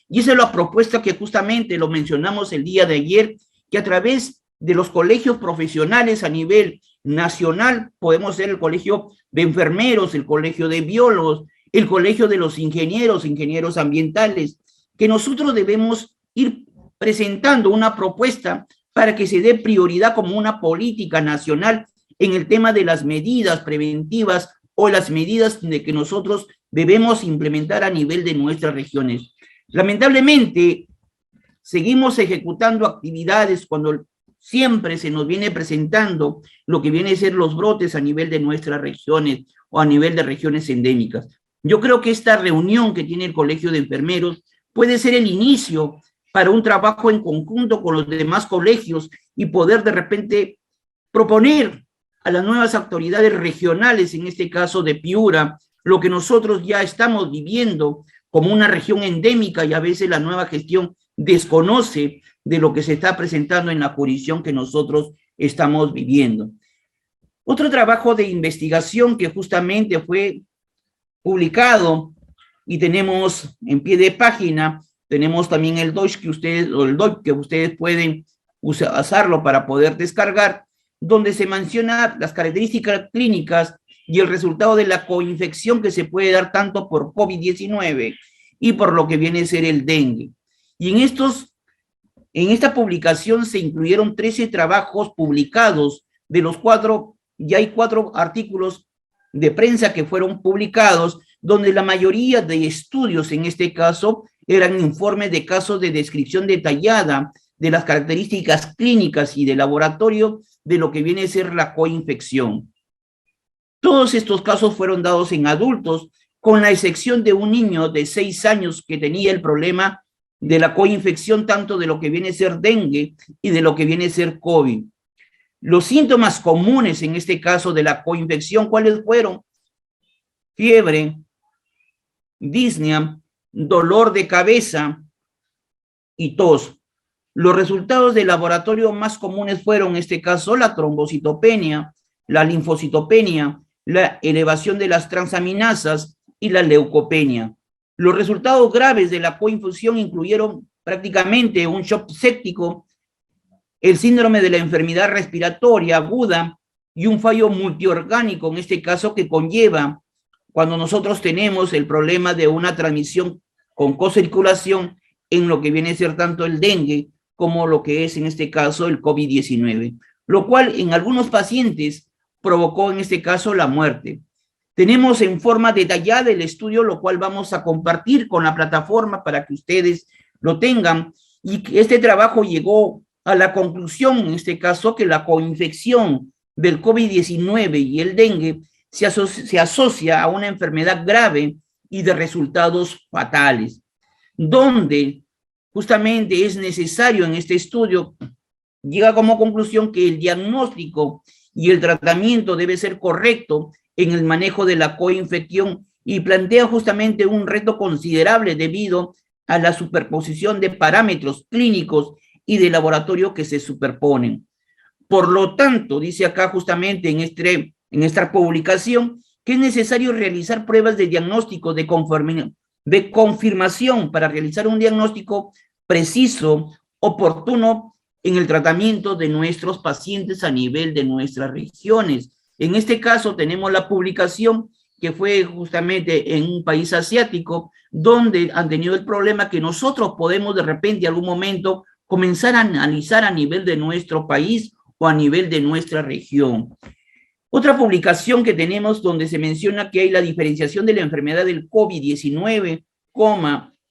Y esa es la propuesta que justamente lo mencionamos el día de ayer, que a través de los colegios profesionales a nivel nacional, podemos ser el colegio de enfermeros, el colegio de biólogos, el colegio de los ingenieros, ingenieros ambientales, que nosotros debemos ir presentando una propuesta para que se dé prioridad como una política nacional en el tema de las medidas preventivas o las medidas de que nosotros debemos implementar a nivel de nuestras regiones. Lamentablemente, seguimos ejecutando actividades cuando siempre se nos viene presentando lo que viene a ser los brotes a nivel de nuestras regiones o a nivel de regiones endémicas. Yo creo que esta reunión que tiene el Colegio de Enfermeros puede ser el inicio para un trabajo en conjunto con los demás colegios y poder de repente proponer a las nuevas autoridades regionales, en este caso de Piura, lo que nosotros ya estamos viviendo como una región endémica, y a veces la nueva gestión desconoce de lo que se está presentando en la jurisdicción que nosotros estamos viviendo. Otro trabajo de investigación que justamente fue publicado y tenemos en pie de página, tenemos también el doc que ustedes pueden usarlo para poder descargar, donde se menciona las características clínicas y el resultado de la coinfección que se puede dar tanto por COVID-19 y por lo que viene a ser el dengue. Y en esta publicación se incluyeron 13 trabajos publicados, de los 4, ya hay 4 artículos de prensa que fueron publicados, donde la mayoría de estudios, en este caso, eran informes de casos de descripción detallada de las características clínicas y de laboratorio de lo que viene a ser la coinfección. Todos estos casos fueron dados en adultos, con la excepción de un niño de 6 años que tenía el problema de la coinfección, tanto de lo que viene a ser dengue y de lo que viene a ser COVID. Los síntomas comunes en este caso de la coinfección, ¿cuáles fueron? Fiebre, disnea, dolor de cabeza y tos. Los resultados de laboratorio más comunes fueron, en este caso, la trombocitopenia, la linfocitopenia, la elevación de las transaminasas y la leucopenia. Los resultados graves de la coinfusión incluyeron prácticamente un shock séptico, el síndrome de la enfermedad respiratoria aguda y un fallo multiorgánico, en este caso que conlleva cuando nosotros tenemos el problema de una transmisión con cocirculación en lo que viene a ser tanto el dengue como lo que es en este caso el COVID-19, lo cual en algunos pacientes provocó en este caso la muerte. Tenemos en forma detallada el estudio, lo cual vamos a compartir con la plataforma para que ustedes lo tengan, y que este trabajo llegó a la conclusión, en este caso, que la coinfección del COVID-19 y el dengue se asocia a una enfermedad grave y de resultados fatales, donde justamente es necesario en este estudio, llega como conclusión que el diagnóstico y el tratamiento debe ser correcto en el manejo de la coinfección, y plantea justamente un reto considerable debido a la superposición de parámetros clínicos y de laboratorio que se superponen. Por lo tanto, dice acá justamente en esta publicación, que es necesario realizar pruebas de diagnóstico de confirmación para realizar un diagnóstico preciso, oportuno en el tratamiento de nuestros pacientes a nivel de nuestras regiones. En este caso tenemos la publicación que fue justamente en un país asiático, donde han tenido el problema que nosotros podemos de repente en algún momento comenzar a analizar a nivel de nuestro país o a nivel de nuestra región. Otra publicación que tenemos donde se menciona que hay la diferenciación de la enfermedad del COVID-19,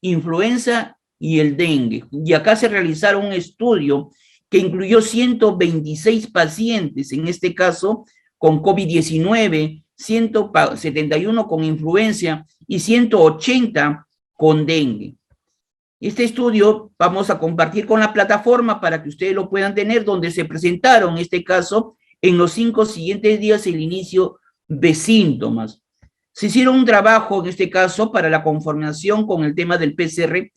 influenza y el dengue. Y acá se realizaron un estudio que incluyó 126 pacientes, en este caso con COVID-19, 171 con influenza y 180 con dengue. Este estudio vamos a compartir con la plataforma para que ustedes lo puedan tener, donde se presentaron, en este caso, en los 5 siguientes días el inicio de síntomas. Se hicieron un trabajo, en este caso, para la conformación con el tema del PCR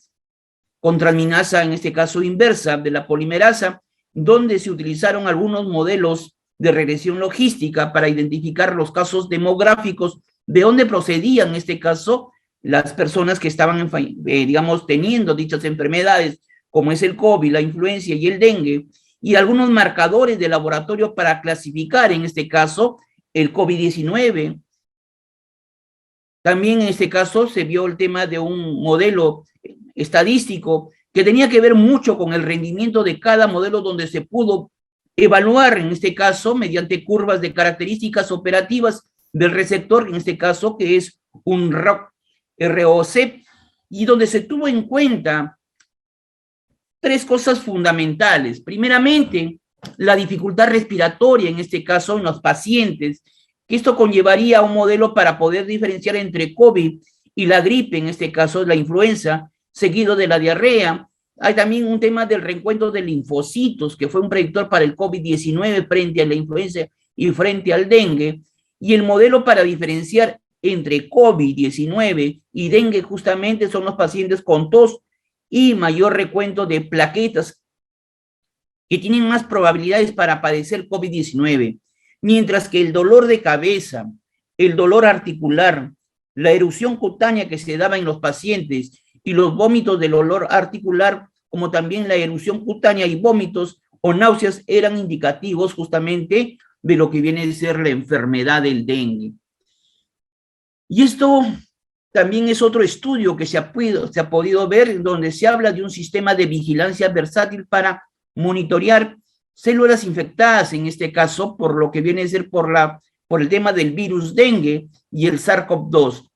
con transminasa, en este caso inversa, de la polimerasa, donde se utilizaron algunos modelos de regresión logística para identificar los casos demográficos de dónde procedían, en este caso, las personas que estaban, digamos, teniendo dichas enfermedades, como es el COVID, la influenza y el dengue, y algunos marcadores de laboratorio para clasificar, en este caso, el COVID-19. También en este caso se vio el tema de un modelo estadístico que tenía que ver mucho con el rendimiento de cada modelo, donde se pudo evaluar, en este caso, mediante curvas de características operativas del receptor, en este caso, que es un ROC, y donde se tuvo en cuenta 3 cosas fundamentales. Primeramente, la dificultad respiratoria, en este caso, en los pacientes, que esto conllevaría un modelo para poder diferenciar entre COVID y la gripe, en este caso, la influenza, seguido de la diarrea. Hay también un tema del reencuentro de linfocitos, que fue un predictor para el COVID-19 frente a la influenza y frente al dengue, y el modelo para diferenciar entre COVID-19 y dengue justamente son los pacientes con tos y mayor recuento de plaquetas que tienen más probabilidades para padecer COVID-19, mientras que el dolor de cabeza, el dolor articular, la erupción cutánea que se daba en los pacientes y los vómitos del dolor articular, como también la erupción cutánea y vómitos o náuseas eran indicativos justamente de lo que viene a ser la enfermedad del dengue. Y esto también es otro estudio que se ha podido ver, donde se habla de un sistema de vigilancia versátil para monitorear células infectadas, en este caso, por lo que viene a ser por el tema del virus dengue y el SARS-CoV-2,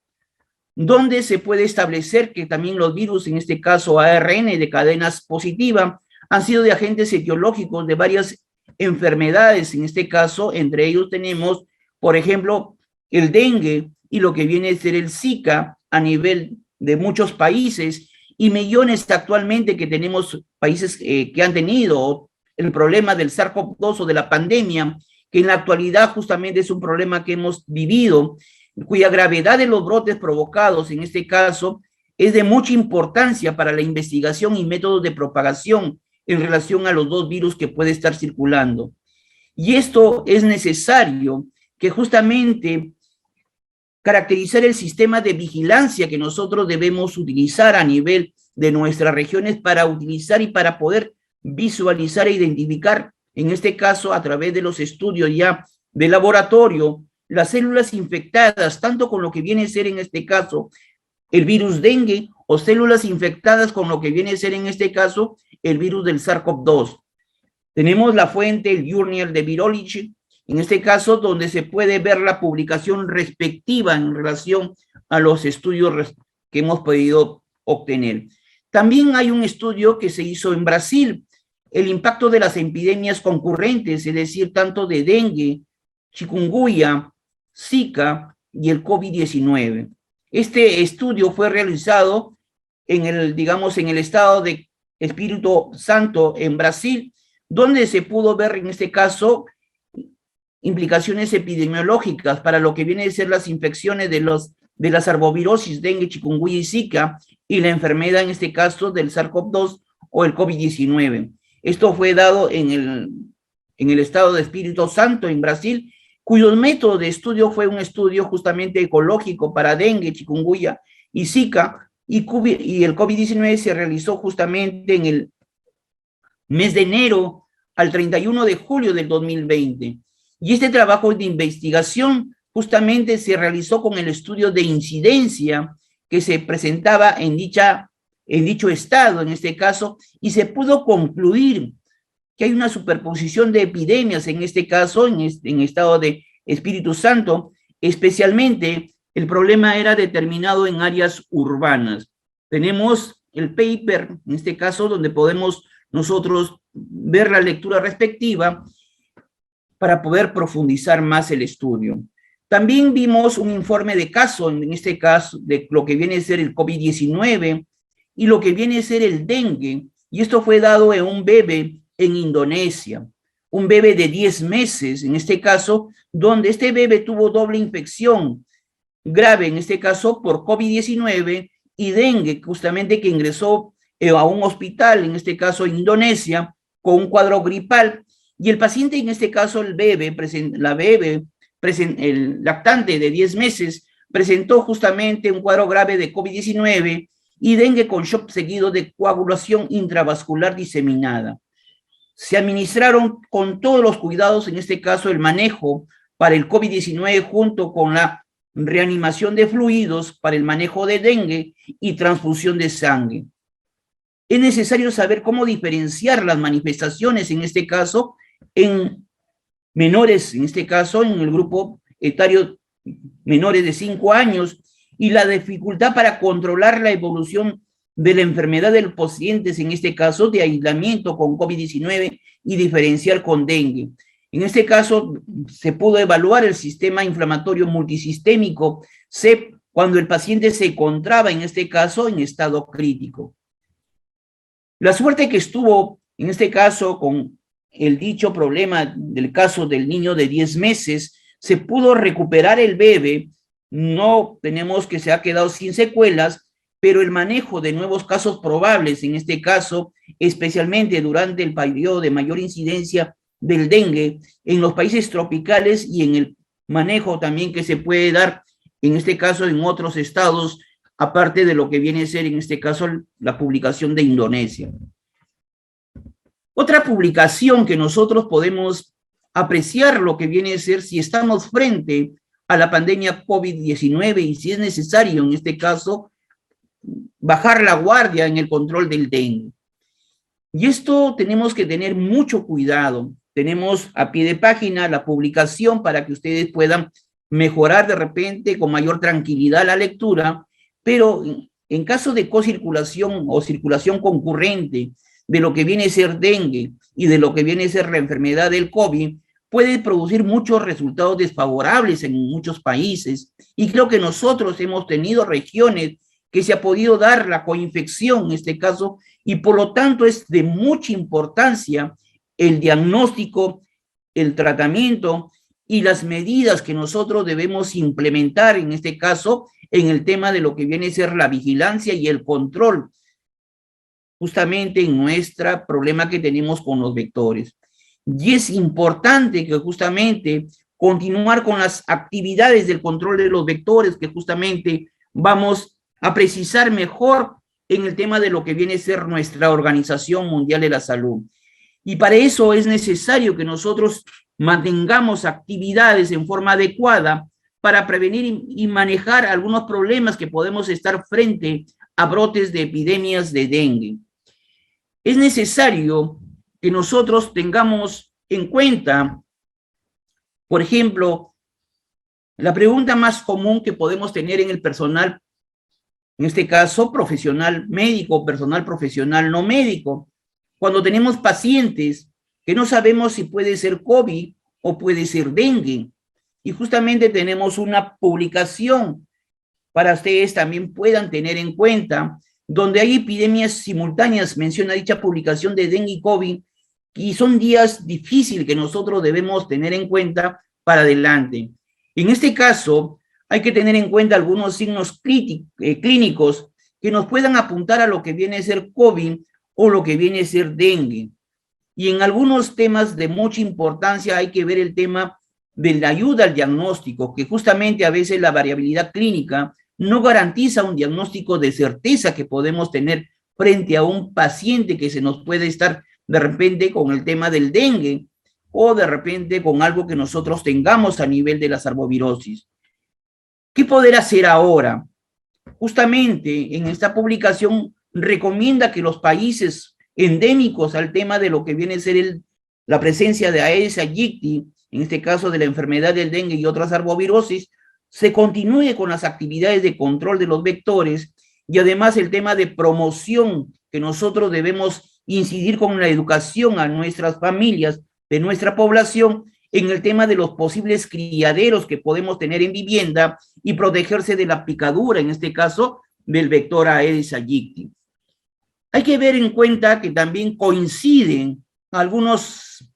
donde se puede establecer que también los virus, en este caso ARN de cadenas positivas, han sido de agentes etiológicos de varias enfermedades. En este caso, entre ellos tenemos, por ejemplo, el dengue y lo que viene a ser el Zika a nivel de muchos países, y millones actualmente que tenemos países que han tenido el problema del SARS-CoV-2 o de la pandemia, que en la actualidad justamente es un problema que hemos vivido, cuya gravedad de los brotes provocados, en este caso, es de mucha importancia para la investigación y métodos de propagación en relación a los 2 virus que puede estar circulando. Y esto es necesario que justamente caracterizar el sistema de vigilancia que nosotros debemos utilizar a nivel de nuestras regiones para utilizar y para poder visualizar e identificar, en este caso a través de los estudios ya de laboratorio, las células infectadas, tanto con lo que viene a ser en este caso el virus dengue o células infectadas con lo que viene a ser en este caso el virus del SARS-CoV-2. Tenemos la fuente, el Journal de Virology, en este caso donde se puede ver la publicación respectiva en relación a los estudios que hemos podido obtener. También hay un estudio que se hizo en Brasil, el impacto de las epidemias concurrentes, es decir, tanto de dengue, chikungunya, Zika y el COVID-19. Este estudio fue realizado en el estado de Espíritu Santo en Brasil, donde se pudo ver en este caso implicaciones epidemiológicas para lo que viene a ser las infecciones de las arbovirosis, dengue, chikungunya y Zika, y la enfermedad en este caso del SARS-CoV-2 o el COVID-19. Esto fue dado en el estado de Espíritu Santo en Brasil, cuyo método de estudio fue un estudio justamente ecológico para dengue, chikungunya y Zika, y el COVID-19 se realizó justamente en el mes de enero al 31 de julio del 2020. Y este trabajo de investigación justamente se realizó con el estudio de incidencia que se presentaba en dicho estado, en este caso, y se pudo concluir que hay una superposición de epidemias, en este caso, en estado de Espíritu Santo, especialmente el problema era determinado en áreas urbanas. Tenemos el paper, en este caso, donde podemos nosotros ver la lectura respectiva para poder profundizar más el estudio. También vimos un informe de caso, en este caso, de lo que viene a ser el COVID-19 y lo que viene a ser el dengue, y esto fue dado en un bebé en Indonesia, un bebé de 10 meses, en este caso, donde este bebé tuvo doble infección grave, en este caso por COVID-19 y dengue, justamente que ingresó a un hospital, en este caso en Indonesia, con un cuadro gripal, y el paciente, en este caso el bebé, el lactante de 10 meses, presentó justamente un cuadro grave de COVID-19 y dengue con shock seguido de coagulación intravascular diseminada. Se administraron con todos los cuidados, en este caso el manejo para el COVID-19 junto con la reanimación de fluidos para el manejo de dengue y transfusión de sangre. Es necesario saber cómo diferenciar las manifestaciones, en este caso, en menores, en este caso, en el grupo etario menores de 5 años, y la dificultad para controlar la evolución de la enfermedad de los pacientes, en este caso, de aislamiento con COVID-19 y diferencial con dengue. En este caso, se pudo evaluar el sistema inflamatorio multisistémico, CEP, cuando el paciente se encontraba, en este caso, en estado crítico. La suerte que estuvo, en este caso, con el dicho problema del caso del niño de 10 meses, se pudo recuperar el bebé, no tenemos que se ha quedado sin secuelas, pero el manejo de nuevos casos probables, en este caso, especialmente durante el periodo de mayor incidencia del dengue en los países tropicales y en el manejo también que se puede dar, en este caso, en otros estados, aparte de lo que viene a ser, en este caso, la publicación de Indonesia. Otra publicación que nosotros podemos apreciar lo que viene a ser si estamos frente a la pandemia COVID-19 y si es necesario, en este caso, bajar la guardia en el control del dengue. Y esto tenemos que tener mucho cuidado. Tenemos a pie de página la publicación para que ustedes puedan mejorar de repente con mayor tranquilidad la lectura, pero en caso de cocirculación o circulación concurrente de lo que viene a ser dengue y de lo que viene a ser la enfermedad del COVID, puede producir muchos resultados desfavorables en muchos países. Y creo que nosotros hemos tenido regiones que se ha podido dar la coinfección en este caso, y por lo tanto es de mucha importancia el diagnóstico, el tratamiento y las medidas que nosotros debemos implementar en este caso en el tema de lo que viene a ser la vigilancia y el control, justamente en nuestro problema que tenemos con los vectores. Y es importante que justamente continuar con las actividades del control de los vectores, que justamente vamos a precisar mejor en el tema de lo que viene a ser nuestra Organización Mundial de la Salud. Y para eso es necesario que nosotros mantengamos actividades en forma adecuada para prevenir y manejar algunos problemas que podemos estar frente a brotes de epidemias de dengue. Es necesario que nosotros tengamos en cuenta, por ejemplo, la pregunta más común que podemos tener en el personal, en este caso profesional médico, personal profesional no médico, cuando tenemos pacientes que no sabemos si puede ser COVID o puede ser dengue. Y justamente tenemos una publicación para ustedes también puedan tener en cuenta, donde hay epidemias simultáneas, menciona dicha publicación de dengue y COVID, y son días difíciles que nosotros debemos tener en cuenta para adelante. En este caso, hay que tener en cuenta algunos signos clínicos que nos puedan apuntar a lo que viene a ser COVID o lo que viene a ser dengue. Y en algunos temas de mucha importancia hay que ver el tema de la ayuda al diagnóstico, que justamente a veces la variabilidad clínica no garantiza un diagnóstico de certeza que podemos tener frente a un paciente que se nos puede estar de repente con el tema del dengue o de repente con algo que nosotros tengamos a nivel de las arbovirosis. ¿Qué poder hacer ahora? Justamente en esta publicación recomienda que los países endémicos al tema de lo que viene a ser la presencia de Aedes aegypti, en este caso de la enfermedad del dengue y otras arbovirosis, se continúe con las actividades de control de los vectores y además el tema de promoción que nosotros debemos incidir con la educación a nuestras familias, de nuestra población, en el tema de los posibles criaderos que podemos tener en vivienda y protegerse de la picadura, en este caso, del vector Aedes aegypti. Hay que ver en cuenta que también coinciden algunos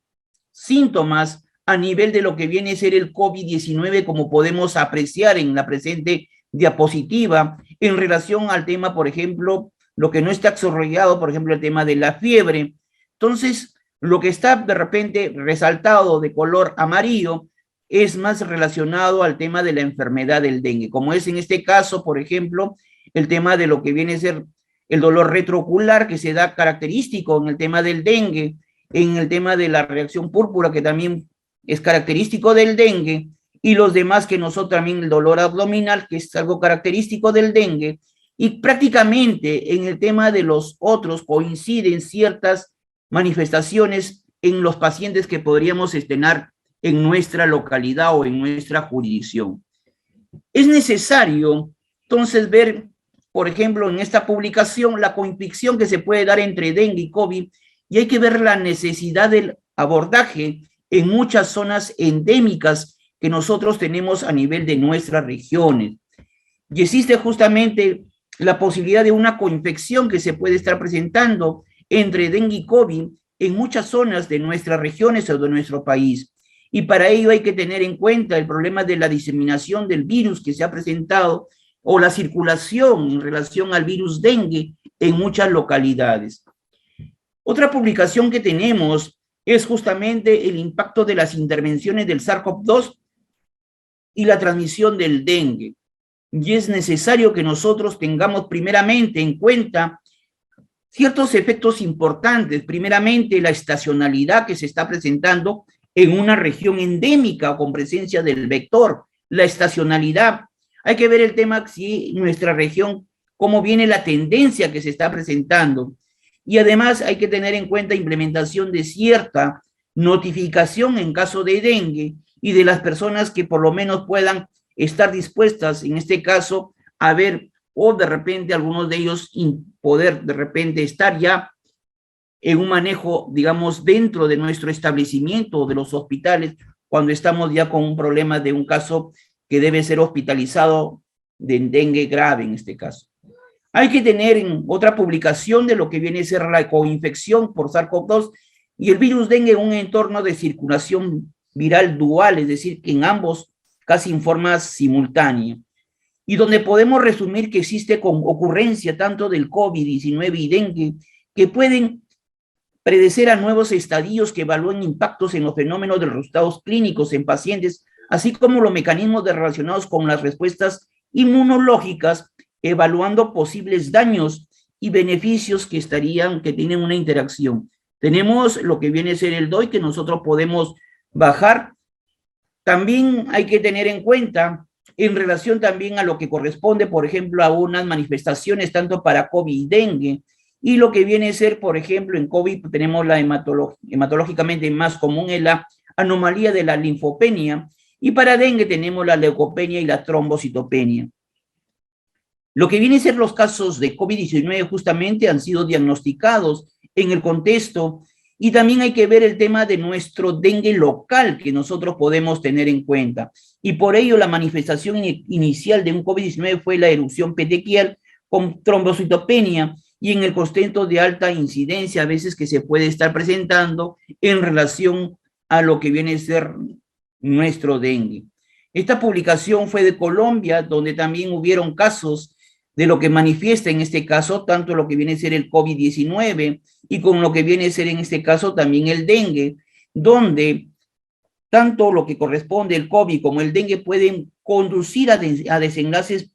síntomas a nivel de lo que viene a ser el COVID-19, como podemos apreciar en la presente diapositiva, en relación al tema, por ejemplo, lo que no está desarrollado, por ejemplo, el tema de la fiebre. Entonces, lo que está de repente resaltado de color amarillo es más relacionado al tema de la enfermedad del dengue, como es en este caso, por ejemplo, el tema de lo que viene a ser el dolor retroocular, que se da característico en el tema del dengue, en el tema de la reacción púrpura, que también es característico del dengue, y los demás que nosotros también el dolor abdominal, que es algo característico del dengue, y prácticamente en el tema de los otros coinciden ciertas manifestaciones en los pacientes que podríamos estrenar en nuestra localidad o en nuestra jurisdicción. Es necesario entonces ver, por ejemplo, en esta publicación, la coinfección que se puede dar entre dengue y COVID, y hay que ver la necesidad del abordaje en muchas zonas endémicas que nosotros tenemos a nivel de nuestras regiones. Y existe justamente la posibilidad de una coinfección que se puede estar presentando entre dengue y COVID en muchas zonas de nuestras regiones o de nuestro país. Y para ello hay que tener en cuenta el problema de la diseminación del virus que se ha presentado o la circulación en relación al virus dengue en muchas localidades. Otra publicación que tenemos es justamente el impacto de las intervenciones del SARS-CoV-2 y la transmisión del dengue. Y es necesario que nosotros tengamos primeramente en cuenta ciertos efectos importantes. Primeramente, la estacionalidad que se está presentando en una región endémica con presencia del vector. La estacionalidad. Hay que ver el tema si nuestra región, cómo viene la tendencia que se está presentando. Y además hay que tener en cuenta implementación de cierta notificación en caso de dengue y de las personas que por lo menos puedan estar dispuestas, en este caso, a ver, o de repente algunos de ellos poder de repente estar ya en un manejo, digamos, dentro de nuestro establecimiento o de los hospitales, cuando estamos ya con un problema de un caso que debe ser hospitalizado de dengue grave en este caso. Hay que tener en otra publicación de lo que viene a ser la coinfección por SARS-CoV-2 y el virus dengue en un entorno de circulación viral dual, es decir, que en ambos casi en forma simultánea, y donde podemos resumir que existe con ocurrencia tanto del COVID-19 y dengue que pueden predecer a nuevos estadios que evalúen impactos en los fenómenos de los resultados clínicos en pacientes, así como los mecanismos relacionados con las respuestas inmunológicas, evaluando posibles daños y beneficios que tienen una interacción. Tenemos lo que viene a ser el DOI que nosotros podemos bajar. También hay que tener en cuenta en relación también a lo que corresponde, por ejemplo, a unas manifestaciones tanto para COVID y dengue, y lo que viene a ser, por ejemplo, en COVID tenemos la hematológicamente más común es la anomalía de la linfopenia, y para dengue tenemos la leucopenia y la trombocitopenia. Lo que viene a ser los casos de COVID-19 justamente han sido diagnosticados en el contexto y también hay que ver el tema de nuestro dengue local que nosotros podemos tener en cuenta. Y por ello la manifestación inicial de un COVID-19 fue la erupción petequial con trombocitopenia y en el contexto de alta incidencia a veces que se puede estar presentando en relación a lo que viene a ser nuestro dengue. Esta publicación fue de Colombia, donde también hubieron casos de lo que manifiesta en este caso, tanto lo que viene a ser el COVID-19 y con lo que viene a ser en este caso también el dengue, donde tanto lo que corresponde el COVID como el dengue pueden conducir a desenlaces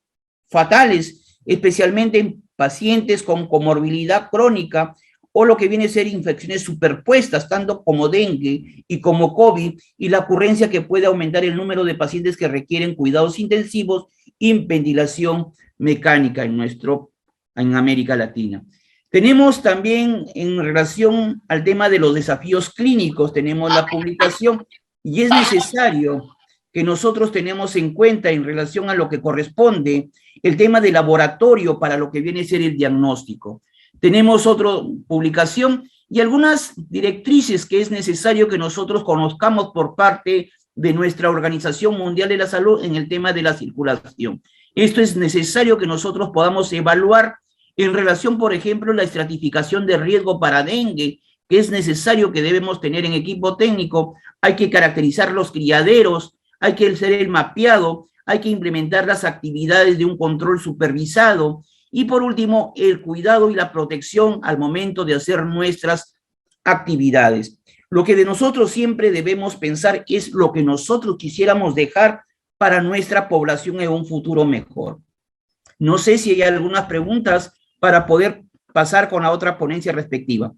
fatales, especialmente en pacientes con comorbilidad crónica o lo que viene a ser infecciones superpuestas, tanto como dengue y como COVID, y la ocurrencia que puede aumentar el número de pacientes que requieren cuidados intensivos y ventilación mecánica en América Latina. Tenemos también, en relación al tema de los desafíos clínicos, tenemos la publicación y es necesario que nosotros tenemos en cuenta en relación a lo que corresponde el tema de laboratorio para lo que viene a ser el diagnóstico. Tenemos otra publicación y algunas directrices que es necesario que nosotros conozcamos por parte de nuestra Organización Mundial de la Salud en el tema de la circulación. Esto es necesario que nosotros podamos evaluar en relación, por ejemplo, la estratificación de riesgo para dengue, que es necesario que debemos tener en equipo técnico. Hay que caracterizar los criaderos, hay que hacer el mapeado, hay que implementar las actividades de un control supervisado y, por último, el cuidado y la protección al momento de hacer nuestras actividades. Lo que de nosotros siempre debemos pensar es lo que nosotros quisiéramos dejar para nuestra población en un futuro mejor. No sé si hay algunas preguntas para poder pasar con la otra ponencia respectiva.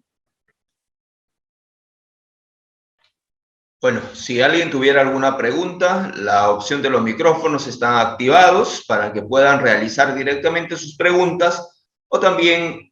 Bueno, si alguien tuviera alguna pregunta, la opción de los micrófonos están activados para que puedan realizar directamente sus preguntas, o también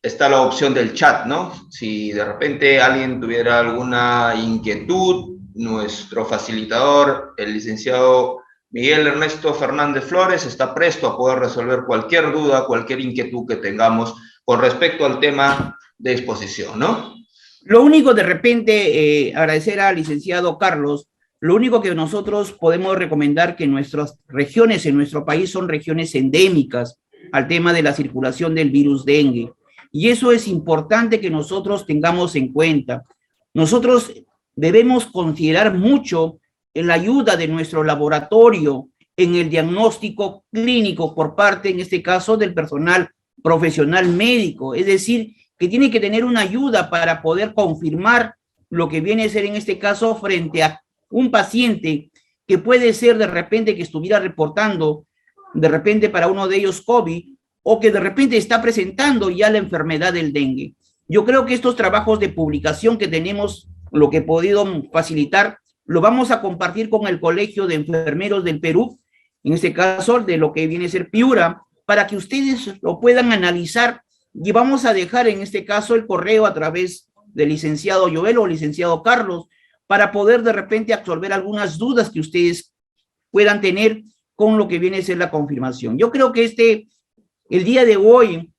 está la opción del chat, ¿no? Si de repente alguien tuviera alguna inquietud, nuestro facilitador, el licenciado Miguel Ernesto Fernández Flores, está presto a poder resolver cualquier duda, cualquier inquietud que tengamos con respecto al tema de exposición, ¿no? Lo único, de repente, agradecer al licenciado Carlos, lo único que nosotros podemos recomendar que nuestras regiones en nuestro país son regiones endémicas al tema de la circulación del virus dengue. Y eso es importante que nosotros tengamos en cuenta. Nosotros debemos considerar mucho en la ayuda de nuestro laboratorio en el diagnóstico clínico por parte, en este caso, del personal profesional médico. Es decir, que tiene que tener una ayuda para poder confirmar lo que viene a ser en este caso frente a un paciente que puede ser de repente que estuviera reportando de repente para uno de ellos COVID o que de repente está presentando ya la enfermedad del dengue. Yo creo que estos trabajos de publicación que tenemos, lo que he podido facilitar, lo vamos a compartir con el Colegio de Enfermeros del Perú, en este caso de lo que viene a ser Piura, para que ustedes lo puedan analizar. Y vamos a dejar en este caso el correo a través del licenciado Joel o licenciado Carlos para poder de repente absorber algunas dudas que ustedes puedan tener con lo que viene a ser la confirmación. Yo creo que el día de hoy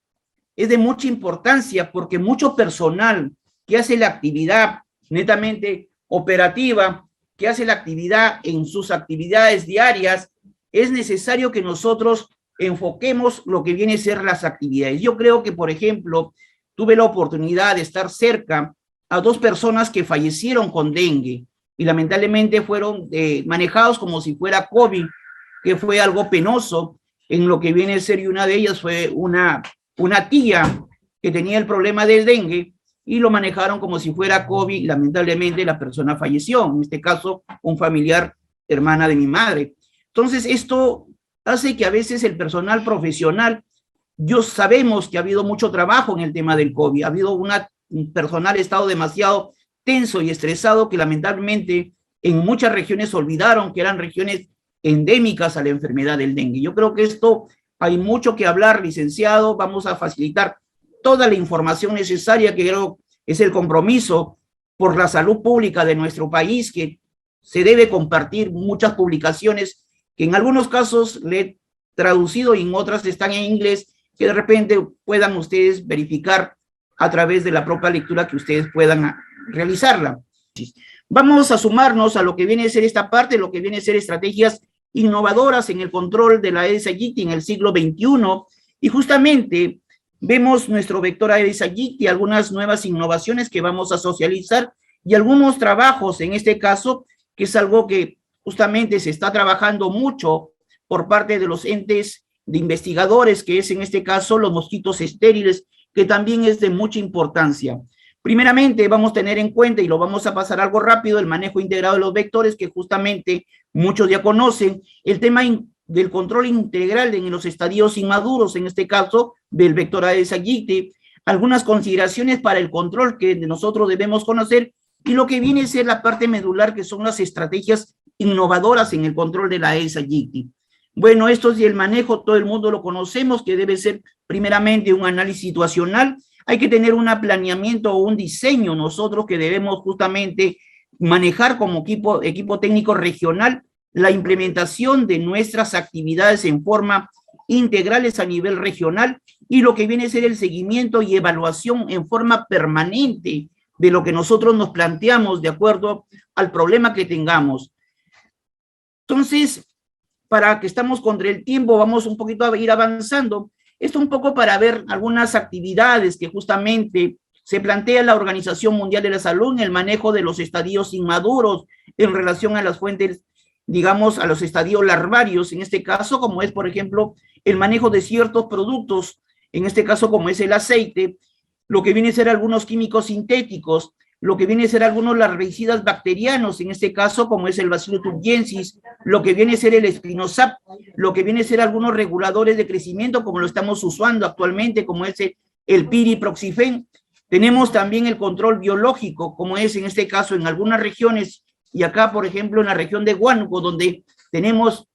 es de mucha importancia porque mucho personal que hace la actividad netamente operativa, que hace la actividad en sus actividades diarias, es necesario que nosotros enfoquemos lo que viene a ser las actividades. Yo creo que, por ejemplo, tuve la oportunidad de estar cerca a 2 personas que fallecieron con dengue y lamentablemente fueron manejados como si fuera COVID, que fue algo penoso en lo que viene a ser, y una de ellas fue una tía que tenía el problema del dengue y lo manejaron como si fuera COVID. Lamentablemente la persona falleció, en este caso un familiar, hermana de mi madre. Entonces esto hace que a veces el personal profesional, sabemos que ha habido mucho trabajo en el tema del COVID, ha habido un personal estado demasiado tenso y estresado que lamentablemente en muchas regiones olvidaron que eran regiones endémicas a la enfermedad del dengue. Yo creo que esto hay mucho que hablar, licenciado, vamos a facilitar toda la información necesaria, que creo es el compromiso por la salud pública de nuestro país, que se debe compartir muchas publicaciones que en algunos casos le he traducido y en otras están en inglés, que de repente puedan ustedes verificar a través de la propia lectura que ustedes puedan realizarla. Vamos a sumarnos a lo que viene a ser esta parte, lo que viene a ser estrategias innovadoras en el control de la Aedes aegypti en el siglo XXI, y justamente vemos nuestro vector Aedes aegypti, algunas nuevas innovaciones que vamos a socializar y algunos trabajos, en este caso, que es algo que justamente se está trabajando mucho por parte de los entes de investigadores, que es en este caso los mosquitos estériles, que también es de mucha importancia. Primeramente, vamos a tener en cuenta, y lo vamos a pasar algo rápido, el manejo integrado de los vectores, que justamente muchos ya conocen, el tema del control integral en los estadios inmaduros, en este caso, del vector Aedes aegypti, algunas consideraciones para el control que nosotros debemos conocer, y lo que viene a ser la parte medular, que son las estrategias innovadoras en el control de la Aedes aegypti. Bueno, esto y el manejo, todo el mundo lo conocemos, que debe ser primeramente un análisis situacional. Hay que tener un planeamiento o un diseño nosotros que debemos justamente manejar como equipo técnico regional la implementación de nuestras actividades en forma integrales a nivel regional y lo que viene a ser el seguimiento y evaluación en forma permanente de lo que nosotros nos planteamos de acuerdo al problema que tengamos. Entonces, para que estamos contra el tiempo, vamos un poquito a ir avanzando. Esto un poco para ver algunas actividades que justamente se plantea la Organización Mundial de la Salud en el manejo de los estadios inmaduros en relación a las fuentes, digamos, a los estadios larvarios, en este caso, como es, por ejemplo, el manejo de ciertos productos, en este caso, como es el aceite, lo que viene a ser algunos químicos sintéticos, lo que viene a ser algunos larvicidas bacterianos, en este caso, como es el Bacillus thuringiensis, lo que viene a ser el Spinosad, lo que viene a ser algunos reguladores de crecimiento, como lo estamos usando actualmente, como es el piriproxifen. Tenemos también el control biológico, como es en este caso en algunas regiones, y acá, por ejemplo, en la región de Huánuco, donde tenemos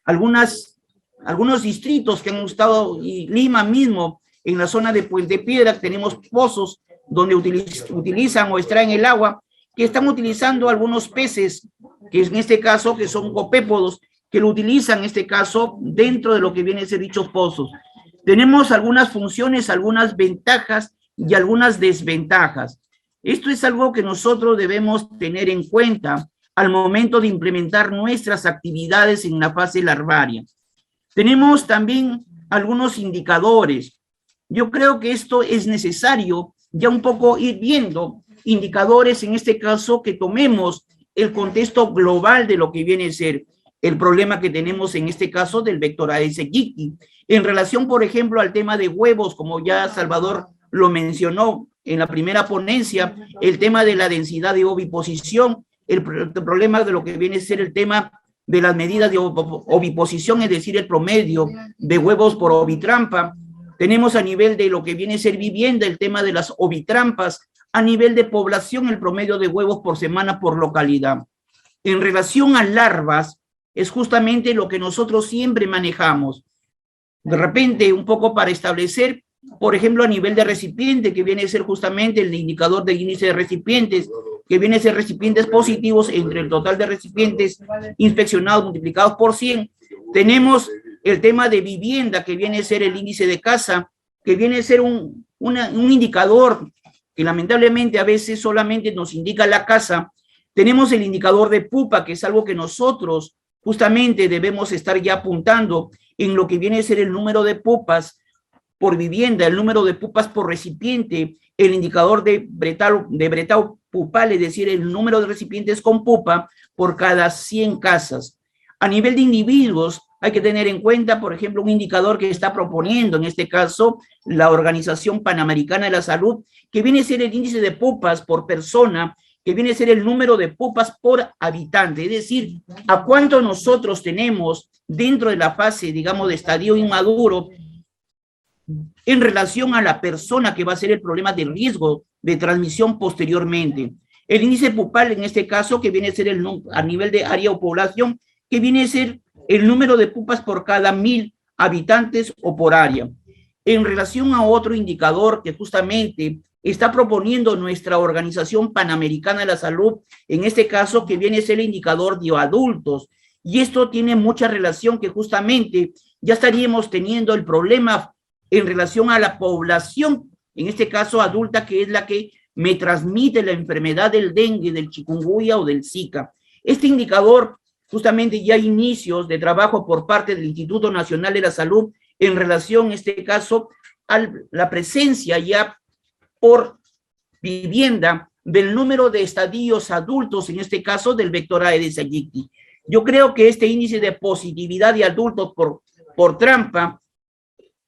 algunos distritos que han estado, y Lima mismo, en la zona de Puente Piedra, tenemos pozos donde utilizan o extraen el agua, que están utilizando algunos peces, que en este caso, que son copépodos, que lo utilizan en este caso dentro de lo que vienen a ser dichos pozos. Tenemos algunas funciones, algunas ventajas y algunas desventajas. Esto es algo que nosotros debemos tener en cuenta al momento de implementar nuestras actividades en la fase larvaria. Tenemos también algunos indicadores. Yo creo que esto es necesario ya un poco ir viendo indicadores, en este caso, que tomemos el contexto global de lo que viene a ser el problema que tenemos en este caso del vector Aedes aegypti. En relación, por ejemplo, al tema de huevos, como ya Salvador lo mencionó en la primera ponencia, el tema de la densidad de oviposición, el problema de lo que viene a ser el tema de las medidas de oviposición, es decir, el promedio de huevos por ovitrampa. Tenemos a nivel de lo que viene a ser vivienda, el tema de las ovitrampas, a nivel de población, el promedio de huevos por semana por localidad. En relación a larvas, es justamente lo que nosotros siempre manejamos. De repente, un poco para establecer, por ejemplo, a nivel de recipiente, que viene a ser justamente el indicador de índice de recipientes, que viene a ser recipientes positivos entre el total de recipientes inspeccionados multiplicados por 100, tenemos el tema de vivienda, que viene a ser el índice de casa, que viene a ser un indicador que lamentablemente a veces solamente nos indica la casa. Tenemos el indicador de pupa, que es algo que nosotros justamente debemos estar ya apuntando en lo que viene a ser el número de pupas por vivienda, el número de pupas por recipiente, el indicador de Bretau pupal, es decir, el número de recipientes con pupa por cada 100 casas. A nivel de individuos, hay que tener en cuenta, por ejemplo, un indicador que está proponiendo, en este caso, la Organización Panamericana de la Salud, que viene a ser el índice de pupas por persona, que viene a ser el número de pupas por habitante, es decir, a cuánto nosotros tenemos dentro de la fase, digamos, de estadio inmaduro, en relación a la persona que va a ser el problema de riesgo de transmisión posteriormente. El índice pupal, en este caso, que viene a ser a nivel de área o población, que viene a ser el número de pupas por cada 1000 habitantes o por área. En relación a otro indicador que justamente está proponiendo nuestra Organización Panamericana de la Salud, en este caso, que viene a ser el indicador de adultos. Y esto tiene mucha relación que justamente ya estaríamos teniendo el problema en relación a la población, en este caso adulta, que es la que me transmite la enfermedad del dengue, del chikungunya o del Zika. Este indicador, justamente ya hay inicios de trabajo por parte del Instituto Nacional de la Salud en relación, en este caso, a la presencia ya por vivienda del número de estadios adultos, en este caso del vector Aedes aegypti. Yo creo que este índice de positividad de adultos por trampa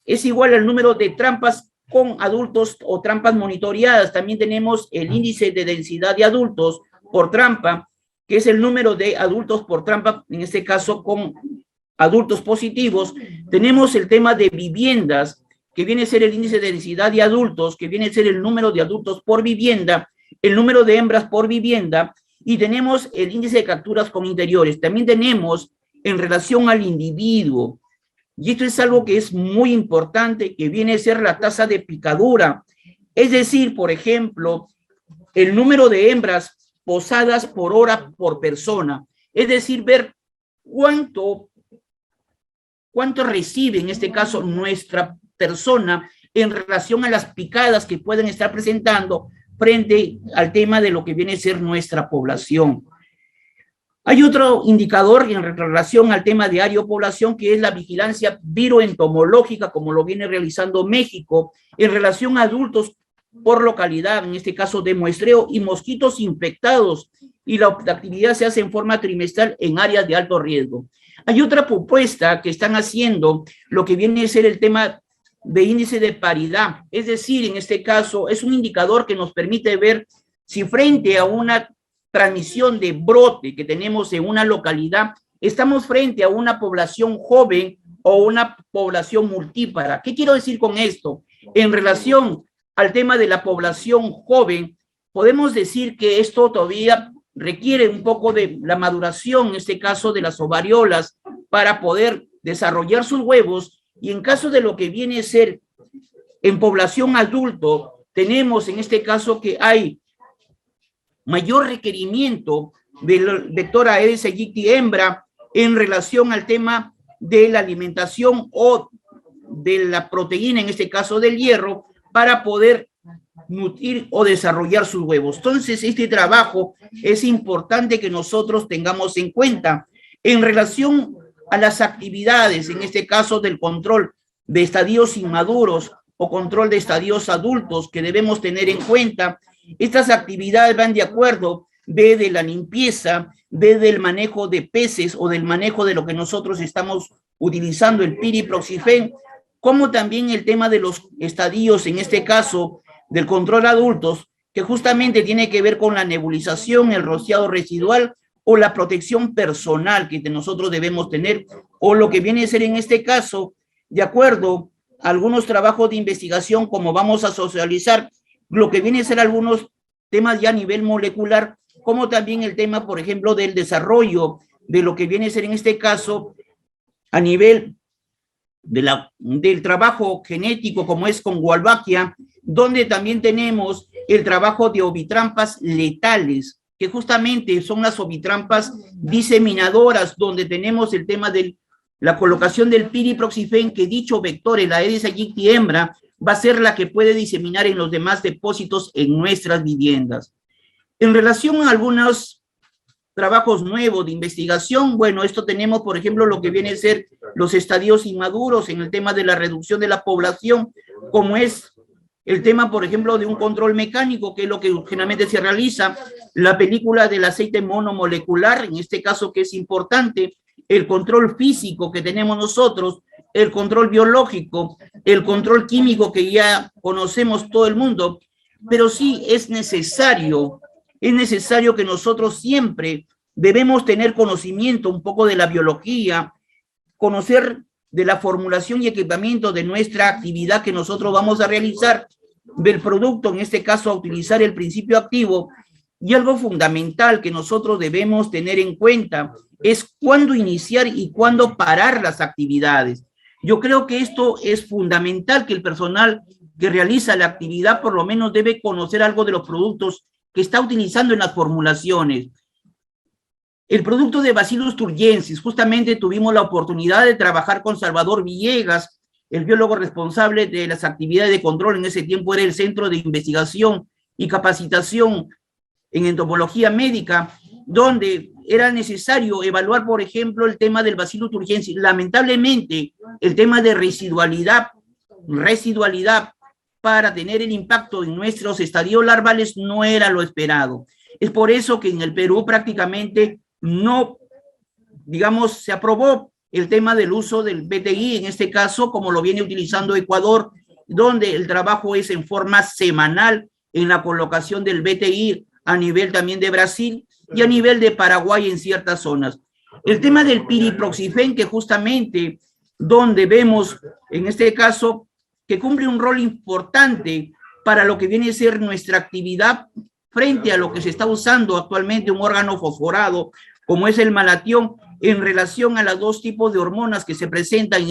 es igual al número de trampas con adultos o trampas monitoreadas. También tenemos el índice de densidad de adultos por trampa, que es el número de adultos por trampa, en este caso con adultos positivos. Tenemos el tema de viviendas, que viene a ser el índice de densidad de adultos, que viene a ser el número de adultos por vivienda, el número de hembras por vivienda, y tenemos el índice de capturas con interiores. También tenemos en relación al individuo, y esto es algo que es muy importante, que viene a ser la tasa de picadura. Es decir, por ejemplo, el número de hembras posadas por hora por persona. Es decir, ver cuánto recibe en este caso nuestra persona en relación a las picadas que pueden estar presentando frente al tema de lo que viene a ser nuestra población. Hay otro indicador en relación al tema de aeropoblación, que es la vigilancia viroentomológica, como lo viene realizando México, en relación a adultos por localidad, en este caso de muestreo, y mosquitos infectados, y la actividad se hace en forma trimestral en áreas de alto riesgo. Hay otra propuesta que están haciendo, lo que viene a ser el tema de índice de paridad, es decir, en este caso es un indicador que nos permite ver si frente a una transmisión de brote que tenemos en una localidad, estamos frente a una población joven o una población multípara. ¿Qué quiero decir con esto? En relación al tema de la población joven, podemos decir que esto todavía requiere un poco de la maduración, en este caso de las ovariolas, para poder desarrollar sus huevos, y en caso de lo que viene a ser en población adulto, tenemos en este caso que hay mayor requerimiento del vector Aedes aegypti hembra en relación al tema de la alimentación o de la proteína, en este caso del hierro, para poder nutrir o desarrollar sus huevos. Entonces, este trabajo es importante que nosotros tengamos en cuenta en relación a las actividades, en este caso del control de estadios inmaduros o control de estadios adultos que debemos tener en cuenta. Estas actividades van de acuerdo de la limpieza, del manejo de peces o del manejo de lo que nosotros estamos utilizando, el piriproxifen, como también el tema de los estadios, en este caso del control adultos, que justamente tiene que ver con la nebulización, el rociado residual o la protección personal que nosotros debemos tener, o lo que viene a ser en este caso, de acuerdo a algunos trabajos de investigación, como vamos a socializar, lo que viene a ser algunos temas ya a nivel molecular, como también el tema, por ejemplo, del desarrollo de lo que viene a ser en este caso a nivel del trabajo genético, como es con Wolbachia, donde también tenemos el trabajo de ovitrampas letales, que justamente son las ovitrampas diseminadoras, donde tenemos el tema de la colocación del piriproxifen, que dicho vector, el Aedes aegypti hembra, va a ser la que puede diseminar en los demás depósitos en nuestras viviendas. En relación a algunos trabajos nuevos de investigación, bueno, esto tenemos, por ejemplo, lo que viene a ser los estadios inmaduros en el tema de la reducción de la población, como es el tema, por ejemplo, de un control mecánico, que es lo que generalmente se realiza, la película del aceite monomolecular, en este caso que es importante, el control físico que tenemos nosotros, el control biológico, el control químico que ya conocemos todo el mundo, pero sí es necesario que nosotros siempre debemos tener conocimiento un poco de la biología, conocer de la formulación y equipamiento de nuestra actividad que nosotros vamos a realizar, del producto, en este caso a utilizar el principio activo, y algo fundamental que nosotros debemos tener en cuenta es cuándo iniciar y cuándo parar las actividades. Yo creo que esto es fundamental, que el personal que realiza la actividad por lo menos debe conocer algo de los productos que está utilizando en las formulaciones. El producto de Bacillus thuringiensis, justamente tuvimos la oportunidad de trabajar con Salvador Villegas, el biólogo responsable de las actividades de control. En ese tiempo era el Centro de Investigación y Capacitación en Entomología Médica, donde era necesario evaluar, por ejemplo, el tema del Bacillus thuringiensis. Lamentablemente, el tema de residualidad para tener el impacto en nuestros estadios larvales no era lo esperado. Es por eso que en el Perú prácticamente no, digamos, se aprobó el tema del uso del BTI, en este caso, como lo viene utilizando Ecuador donde el trabajo es en forma semanal en la colocación del BTI a nivel también de Brasil y a nivel de Paraguay en ciertas zonas. El tema del piriproxifen, que justamente donde vemos en este caso que cumple un rol importante para lo que viene a ser nuestra actividad frente a lo que se está usando actualmente un órgano fosforado como es el malatión en relación a los dos tipos de hormonas que se presentan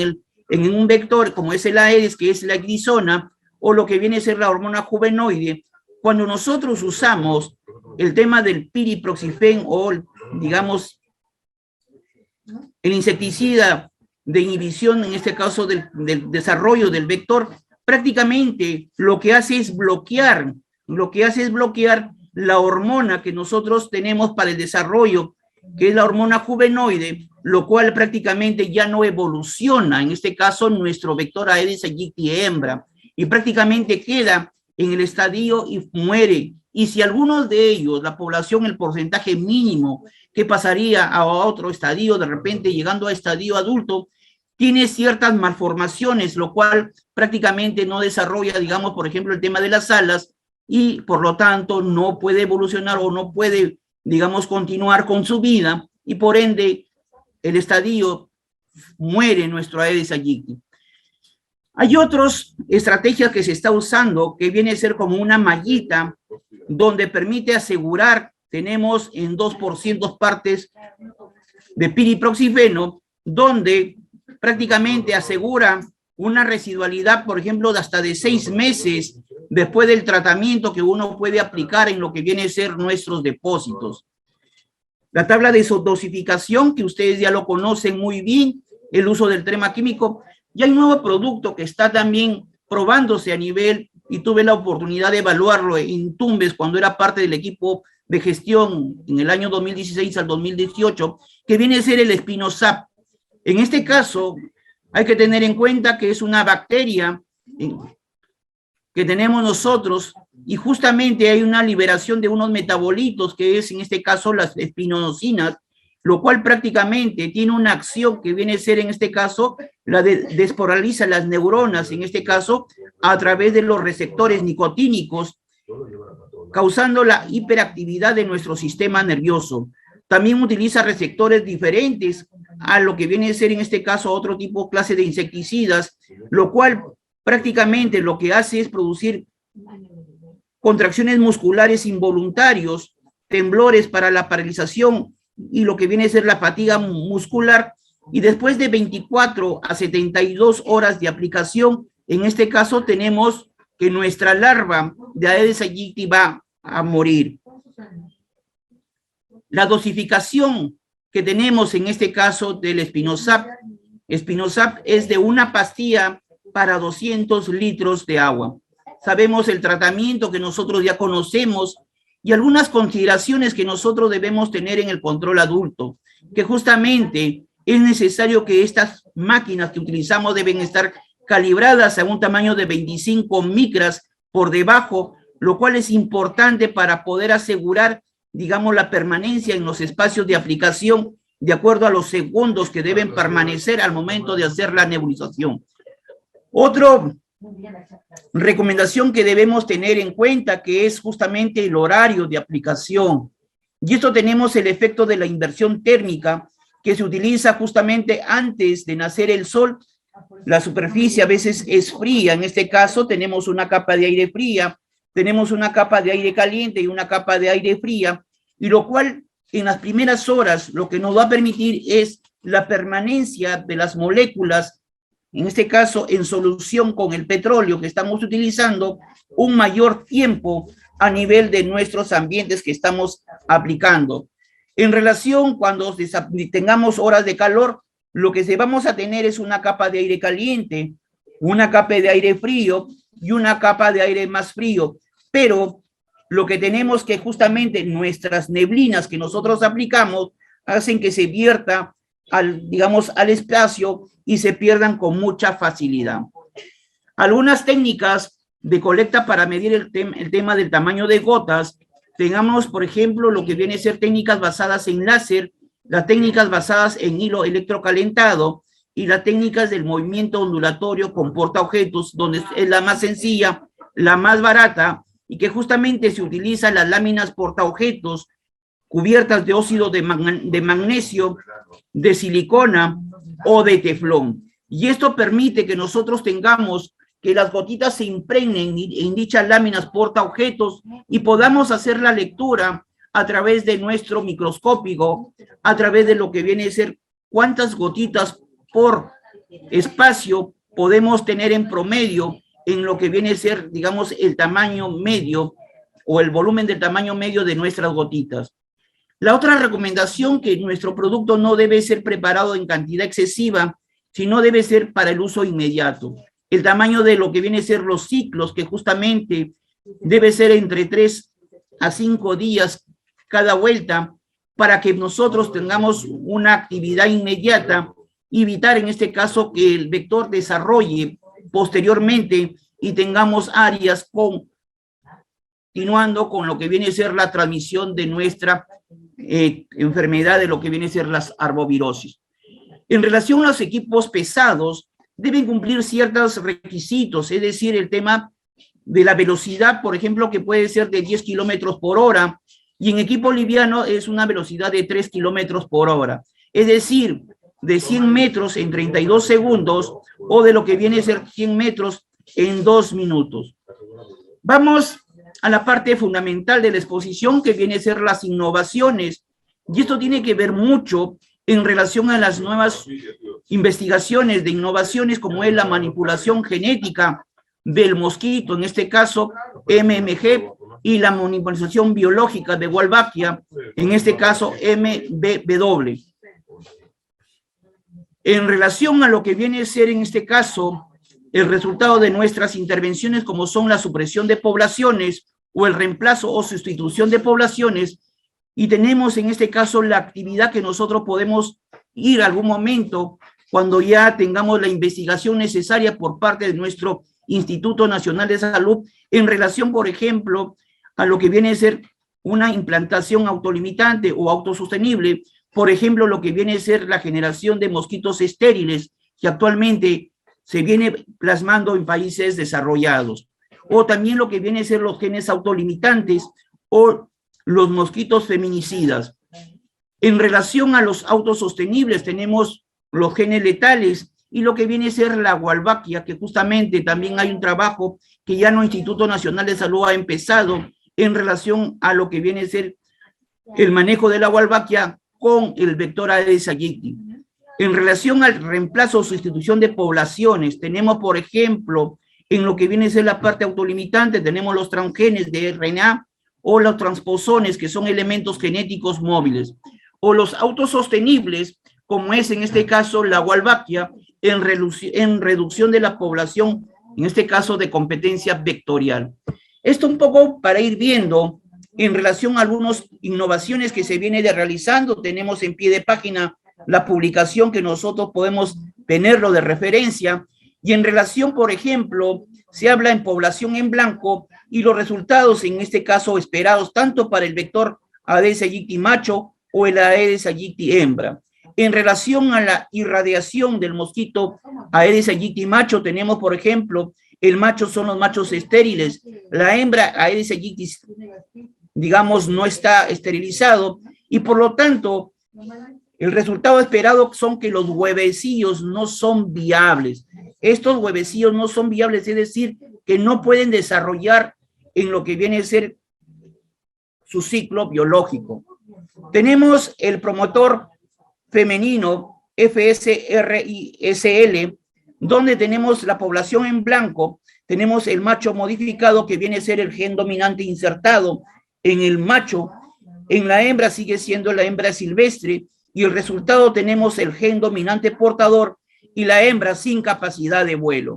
en un vector como es el Aedes, que es la ecdisona, o lo que viene a ser la hormona juvenoide. Cuando nosotros usamos el tema del piriproxifen o, digamos, el insecticida de inhibición, en este caso del desarrollo del vector, prácticamente lo que hace es bloquear la hormona que nosotros tenemos para el desarrollo, que es la hormona juvenoide, lo cual prácticamente ya no evoluciona, en este caso nuestro vector Aedes aegypti hembra, y prácticamente queda en el estadio y muere. Y si algunos de ellos, la población, el porcentaje mínimo que pasaría a otro estadio, de repente llegando a estadio adulto, tiene ciertas malformaciones, lo cual prácticamente no desarrolla, digamos, por ejemplo, el tema de las alas, y por lo tanto no puede evolucionar o no puede, digamos, continuar con su vida, y por ende el estadio muere nuestro Aedes aegypti. Hay otras estrategias que se está usando que viene a ser como una mallita donde permite asegurar, tenemos en 2% partes de piriproxifeno, donde prácticamente asegura una residualidad, por ejemplo, de hasta de 6 meses después del tratamiento que uno puede aplicar en lo que viene a ser nuestros depósitos. La tabla de dosificación, que ustedes ya lo conocen muy bien, el uso del trema químico. Y hay un nuevo producto que está también probándose a nivel, y tuve la oportunidad de evaluarlo en Tumbes cuando era parte del equipo de gestión en el año 2016 al 2018, que viene a ser el Spinosap. En este caso, hay que tener en cuenta que es una bacteria que tenemos nosotros, y justamente hay una liberación de unos metabolitos, que es en este caso las espinosines, lo cual prácticamente tiene una acción que viene a ser en este caso la de desporaliza las neuronas, en este caso a través de los receptores nicotínicos, causando la hiperactividad de nuestro sistema nervioso. También utiliza receptores diferentes a lo que viene a ser en este caso otro tipo, clase de insecticidas, lo cual prácticamente lo que hace es producir contracciones musculares involuntarios, temblores para la paralización y lo que viene a ser la fatiga muscular, y después de 24 a 72 horas de aplicación, en este caso tenemos que nuestra larva de Aedes aegypti va a morir. La dosificación que tenemos en este caso del Spinosap es de una pastilla para 200 litros de agua. Sabemos el tratamiento que nosotros ya conocemos y algunas consideraciones que nosotros debemos tener en el control adulto, que justamente es necesario que estas máquinas que utilizamos deben estar calibradas a un tamaño de 25 micras por debajo, lo cual es importante para poder asegurar, digamos, la permanencia en los espacios de aplicación de acuerdo a los segundos que deben permanecer al momento de hacer la nebulización. Otra recomendación que debemos tener en cuenta, que es justamente el horario de aplicación. Y esto tenemos el efecto de la inversión térmica, que se utiliza justamente antes de nacer el sol. La superficie a veces es fría, en este caso tenemos una capa de aire fría, tenemos una capa de aire caliente y una capa de aire fría, y lo cual en las primeras horas lo que nos va a permitir es la permanencia de las moléculas, en este caso en solución con el petróleo que estamos utilizando, un mayor tiempo a nivel de nuestros ambientes que estamos aplicando. En relación cuando tengamos horas de calor, lo que vamos a tener es una capa de aire caliente, una capa de aire frío y una capa de aire más frío, pero lo que tenemos que justamente nuestras neblinas que nosotros aplicamos hacen que se vierta digamos, al espacio y se pierdan con mucha facilidad. Algunas técnicas de colecta para medir el tema del tamaño de gotas, tengamos, por ejemplo, lo que viene a ser técnicas basadas en láser, las técnicas basadas en hilo electrocalentado, y las técnicas del movimiento ondulatorio con portaobjetos, donde es la más sencilla, la más barata, y que justamente se utilizan las láminas portaobjetos cubiertas de óxido de magnesio, de silicona o de teflón. Y esto permite que nosotros tengamos que las gotitas se impregnen en dichas láminas portaobjetos y podamos hacer la lectura a través de nuestro microscópico, a través de lo que viene a ser cuántas gotitas por espacio podemos tener en promedio en lo que viene a ser, digamos, el tamaño medio o el volumen del tamaño medio de nuestras gotitas. La otra recomendación, que nuestro producto no debe ser preparado en cantidad excesiva, sino debe ser para el uso inmediato. El tamaño de lo que viene a ser los ciclos, que justamente debe ser entre 3 a 5 días cada vuelta, para que nosotros tengamos una actividad inmediata, evitar en este caso que el vector desarrolle posteriormente y tengamos áreas continuando con lo que viene a ser la transmisión de nuestra enfermedad, de lo que viene a ser las arbovirosis. En relación a los equipos pesados, deben cumplir ciertos requisitos, es decir, el tema de la velocidad, por ejemplo, que puede ser de 10 kilómetros por hora, y en equipo liviano es una velocidad de 3 kilómetros por hora. Es decir, de 100 metros en 32 segundos o de lo que viene a ser 100 metros en 2 minutos. Vamos a la parte fundamental de la exposición, que viene a ser las innovaciones, y esto tiene que ver mucho en relación a las nuevas investigaciones de innovaciones, como es la manipulación genética del mosquito, en este caso MMG, y la manipulación biológica de Wolbachia, en este caso MBW. En relación a lo que viene a ser en este caso el resultado de nuestras intervenciones, como son la supresión de poblaciones o el reemplazo o sustitución de poblaciones, y tenemos en este caso la actividad que nosotros podemos ir a algún momento cuando ya tengamos la investigación necesaria por parte de nuestro Instituto Nacional de Salud en relación, por ejemplo, a lo que viene a ser una implantación autolimitante o autosostenible, por ejemplo, lo que viene a ser la generación de mosquitos estériles, que actualmente se viene plasmando en países desarrollados, o también lo que viene a ser los genes autolimitantes o los mosquitos feminicidas. En relación a los autosostenibles, tenemos los genes letales y lo que viene a ser la Wolbachia, que justamente también hay un trabajo que ya el Instituto Nacional de Salud ha empezado en relación a lo que viene a ser el manejo de la Wolbachia con el vector Aedes aegypti. En relación al reemplazo o sustitución de poblaciones, tenemos, por ejemplo, en lo que viene a ser la parte autolimitante, tenemos los transgenes de RNA o los transposones, que son elementos genéticos móviles, o los autosostenibles, como es en este caso la Wolbachia, en reducción de la población, en este caso de competencia vectorial. Esto un poco para ir viendo en relación a algunas innovaciones que se viene realizando. Tenemos en pie de página la publicación que nosotros podemos tenerlo de referencia, y en relación, por ejemplo, se habla en población en blanco y los resultados en este caso esperados tanto para el vector Aedes aegypti macho o el Aedes aegypti hembra. En relación a la irradiación del mosquito Aedes aegypti macho, tenemos, por ejemplo, el macho son los machos estériles, la hembra Aedes aegypti, digamos, no está esterilizado, y por lo tanto, el resultado esperado son que los huevecillos no son viables. Estos huevecillos no son viables, es decir, que no pueden desarrollar en lo que viene a ser su ciclo biológico. Tenemos el promotor femenino FSRISL, donde tenemos la población en blanco, tenemos el macho modificado, que viene a ser el gen dominante insertado en el macho, en la hembra sigue siendo la hembra silvestre, y el resultado tenemos el gen dominante portador y la hembra sin capacidad de vuelo.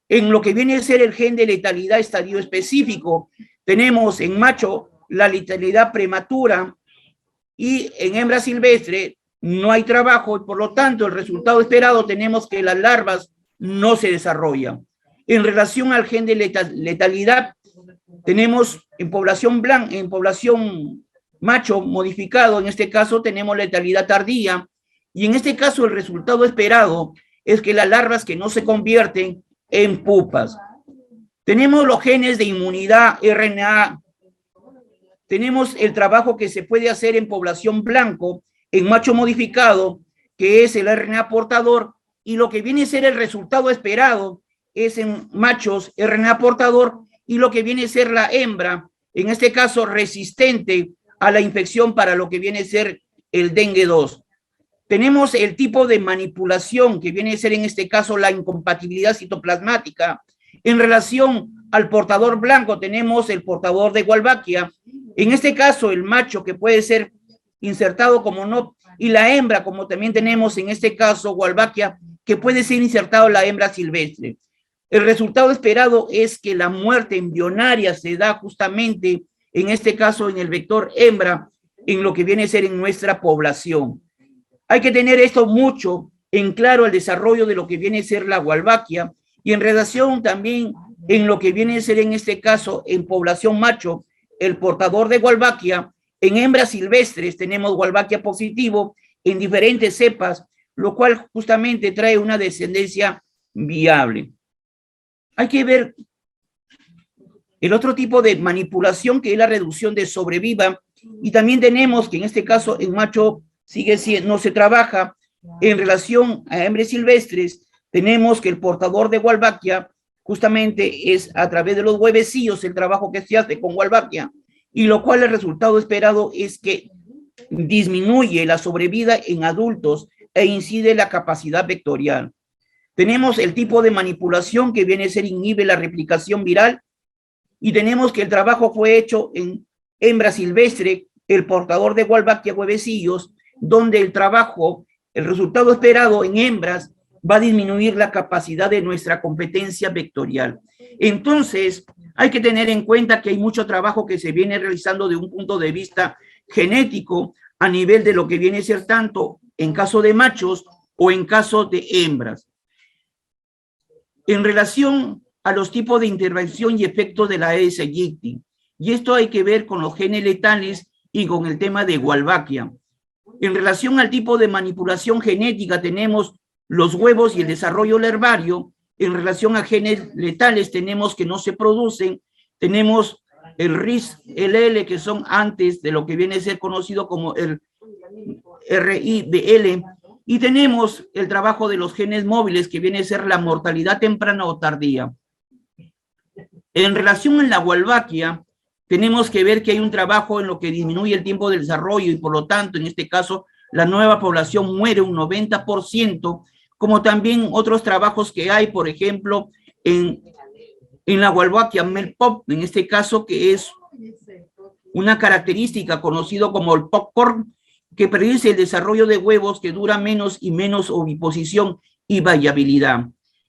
En lo que viene a ser el gen de letalidad estadio específico, tenemos en macho la letalidad prematura, y en hembra silvestre no hay trabajo, y por lo tanto el resultado esperado tenemos que las larvas no se desarrollan. En relación al gen de letalidad, tenemos en población macho modificado, en este caso tenemos letalidad tardía, Y en este caso el resultado esperado es que las larvas que no se convierten en pupas. Tenemos los genes de inmunidad RNA. Tenemos el trabajo que se puede hacer en población blanco, en macho modificado, que es el RNA portador, y lo que viene a ser el resultado esperado es en machos RNA portador, y lo que viene a ser la hembra, en este caso resistente a la infección para lo que viene a ser el dengue 2. Tenemos el tipo de manipulación que viene a ser en este caso la incompatibilidad citoplasmática. En relación al portador blanco tenemos el portador de Wolbachia, en este caso el macho que puede ser insertado como no, y la hembra como también tenemos en este caso Wolbachia, que puede ser insertado la hembra silvestre. El resultado esperado es que la muerte embrionaria se da justamente en este caso en el vector hembra, en lo que viene a ser en nuestra población. Hay que tener esto mucho en claro al desarrollo de lo que viene a ser la Wolbachia y en relación también en lo que viene a ser en este caso en población macho, el portador de Wolbachia. En hembras silvestres tenemos Wolbachia positivo en diferentes cepas, lo cual justamente trae una descendencia viable. Hay que ver el otro tipo de manipulación que es la reducción de sobreviva, y también tenemos que en este caso en macho sigue siendo, no se trabaja en relación a hembras silvestres. Tenemos que el portador de Wolbachia justamente es a través de los huevecillos el trabajo que se hace con Wolbachia, y lo cual el resultado esperado es que disminuye la sobrevida en adultos e incide la capacidad vectorial. Tenemos el tipo de manipulación que viene a ser inhibe la replicación viral, y tenemos que el trabajo fue hecho en hembra silvestre, el portador de Wolbachia huevecillos, donde el trabajo, el resultado esperado en hembras va a disminuir la capacidad de nuestra competencia vectorial. Entonces, hay que tener en cuenta que hay mucho trabajo que se viene realizando de un punto de vista genético a nivel de lo que viene a ser tanto en caso de machos o en caso de hembras. En relación a los tipos de intervención y efectos de la Aedes aegypti, y esto hay que ver con los genes letales y con el tema de Wolbachia. En relación al tipo de manipulación genética tenemos los huevos y el desarrollo larvario. En relación a genes letales tenemos que no se producen, tenemos el RIS-LL que son antes de lo que viene a ser conocido como el RIBL, y tenemos el trabajo de los genes móviles que viene a ser la mortalidad temprana o tardía. En relación a la Wolbachia, tenemos que ver que hay un trabajo en lo que disminuye el tiempo del desarrollo y por lo tanto, en este caso, la nueva población muere un 90%, como también otros trabajos que hay, por ejemplo, en la Wolbachia Melpop, en este caso, que es una característica conocido como el popcorn, que predice el desarrollo de huevos que dura menos y menos oviposición y variabilidad.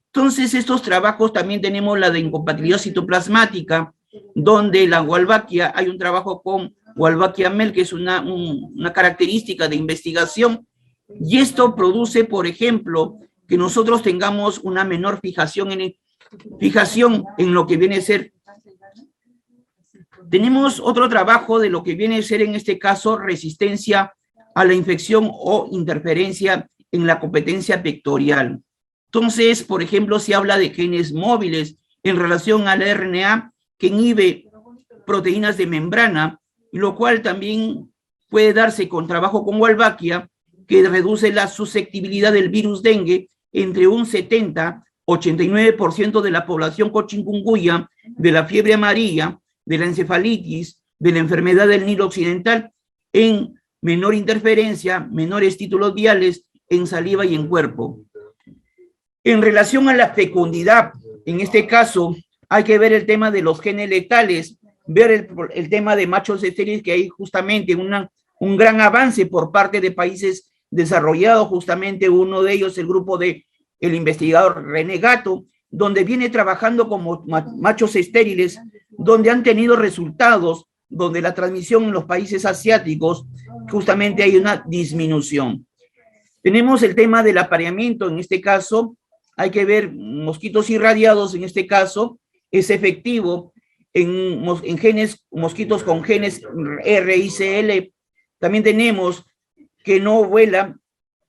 Entonces, estos trabajos también tenemos la de incompatibilidad citoplasmática, donde la Wolbachia, hay un trabajo con Wolbachia Mel, que es una característica de investigación, y esto produce, por ejemplo, que nosotros tengamos una menor fijación en lo que viene a ser. Tenemos otro trabajo de lo que viene a ser en este caso resistencia a la infección o interferencia en la competencia vectorial. Entonces, por ejemplo, se habla de genes móviles en relación al RNA que inhibe proteínas de membrana, lo cual también puede darse con trabajo con Wolbachia, que reduce la susceptibilidad del virus dengue entre un 70-89% de la población con chikungunya, de la fiebre amarilla, de la encefalitis, de la enfermedad del Nilo Occidental, en menor interferencia, menores títulos viales en saliva y en cuerpo. En relación a la fecundidad, en este caso, hay que ver el tema de los genes letales, ver el tema de machos estériles, que hay justamente un gran avance por parte de países desarrollados, justamente uno de ellos, el grupo de el investigador René Gatto, donde viene trabajando como machos estériles, donde han tenido resultados, donde la transmisión en los países asiáticos, justamente hay una disminución. Tenemos el tema del apareamiento, en este caso, hay que ver mosquitos irradiados, en este caso, es efectivo en genes, mosquitos con genes RICL. También tenemos que no vuelan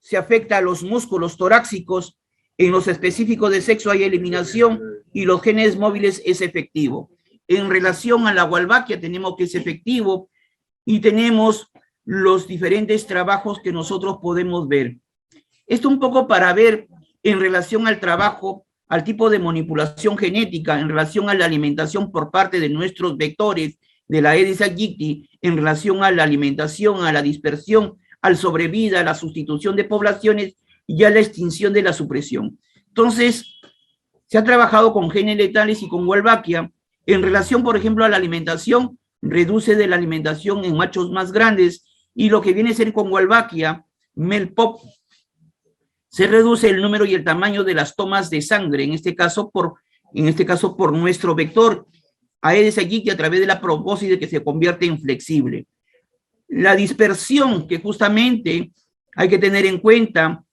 se afecta a los músculos torácicos. En los específicos de sexo hay eliminación y los genes móviles es efectivo. En relación a la Wolbachia tenemos que es efectivo y tenemos los diferentes trabajos que nosotros podemos ver. Esto un poco para ver en relación al trabajo, al tipo de manipulación genética, en relación a la alimentación por parte de nuestros vectores de la Aedes aegypti, en relación a la alimentación, a la dispersión, al sobrevida, a la sustitución de poblaciones y a la extinción de la supresión. Entonces, se ha trabajado con genes letales y con Wolbachia. En relación, por ejemplo, a la alimentación, reduce de la alimentación en machos más grandes y lo que viene a ser con Wolbachia, MELPOP, se reduce el número y el tamaño de las tomas de sangre, en este caso por nuestro vector Aedes aegypti a través de la probóscide que se convierte en flexible. La dispersión que justamente hay que tener en cuenta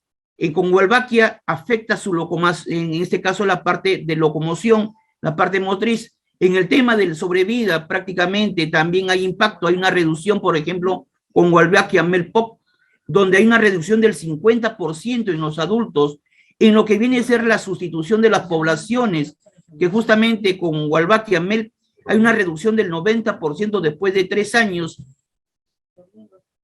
con Wolbachia afecta su locomoción, en este caso la parte de locomoción, la parte motriz. En el tema del sobrevida prácticamente también hay impacto, hay una reducción, por ejemplo, con Wolbachia MELPOP, donde hay una reducción del 50% en los adultos, en lo que viene a ser la sustitución de las poblaciones, que justamente con Wolbachia MELPOP hay una reducción del 90% después de 3 años,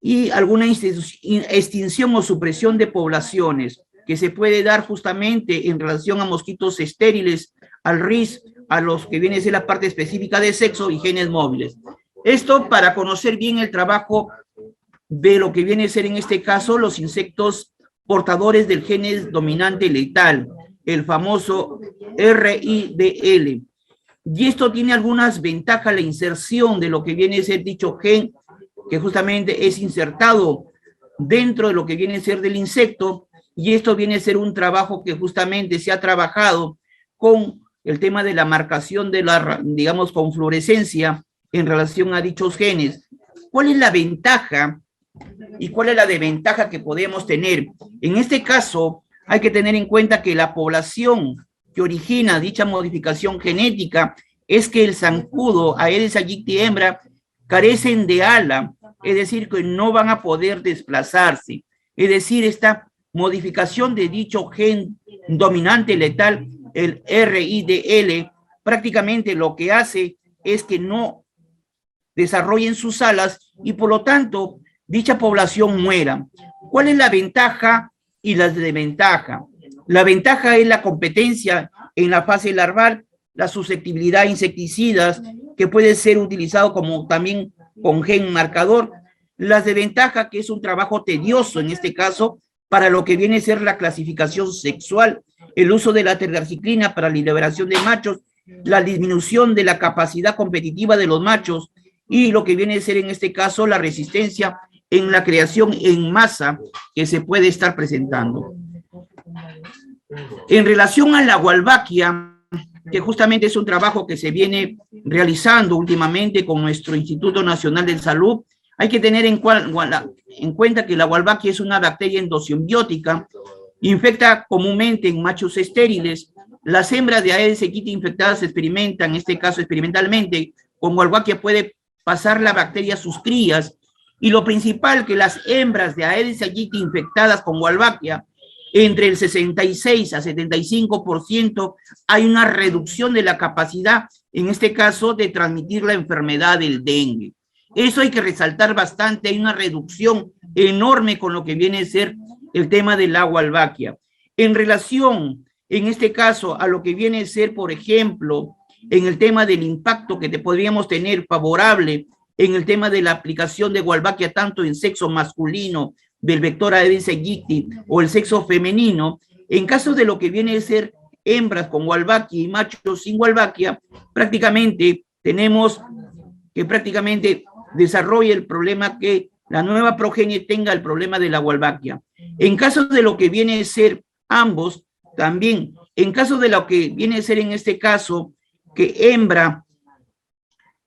y alguna extinción o supresión de poblaciones que se puede dar justamente en relación a mosquitos estériles, al RIS, a los que viene a ser la parte específica de sexo y genes móviles. Esto para conocer bien el trabajo de lo que viene a ser en este caso los insectos portadores del gen dominante letal, el famoso RIDL. Y esto tiene algunas ventajas, la inserción de lo que viene a ser dicho gen, que justamente es insertado dentro de lo que viene a ser del insecto, y esto viene a ser un trabajo que justamente se ha trabajado con el tema de la marcación de la, digamos, confluorescencia en relación a dichos genes. ¿Cuál es la ventaja y cuál es la desventaja que podemos tener? En este caso, hay que tener en cuenta que la población que origina dicha modificación genética es que el zancudo Aedes aegypti hembra carecen de ala, es decir, que no van a poder desplazarse. Es decir, esta modificación de dicho gen dominante letal, el RIDL, prácticamente lo que hace es que no desarrollen sus alas y por lo tanto dicha población muera. ¿Cuál es la ventaja y la desventaja? La ventaja es la competencia en la fase larval, la susceptibilidad a insecticidas, que puede ser utilizado como también con gen marcador. La desventaja que es un trabajo tedioso en este caso para lo que viene a ser la clasificación sexual, el uso de la tetracyclina para la liberación de machos, la disminución de la capacidad competitiva de los machos y lo que viene a ser en este caso la resistencia en la creación en masa que se puede estar presentando. En relación a la Wolbachia, que justamente es un trabajo que se viene realizando últimamente con nuestro Instituto Nacional de Salud, hay que tener en cuenta que la Wolbachia es una bacteria endosimbiótica, infecta comúnmente en machos estériles. Las hembras de Aedes aegypti infectadas experimentan, en este caso experimentalmente, con Wolbachia puede pasar la bacteria a sus crías, y lo principal que las hembras de Aedes aegypti infectadas con Wolbachia, entre el 66 a 75% hay una reducción de la capacidad, en este caso, de transmitir la enfermedad del dengue. Eso hay que resaltar bastante, hay una reducción enorme con lo que viene a ser el tema de la Wolbachia. En relación, en este caso, a lo que viene a ser, por ejemplo, en el tema del impacto que podríamos tener favorable en el tema de la aplicación de Wolbachia tanto en sexo masculino del vector Aedes aegypti o el sexo femenino, en caso de lo que viene a ser hembras con Wolbachia y machos sin Wolbachia, prácticamente tenemos que prácticamente desarrolle el problema que la nueva progenie tenga el problema de la Wolbachia. En caso de lo que viene a ser ambos, también, en caso de lo que viene a ser en este caso, que hembra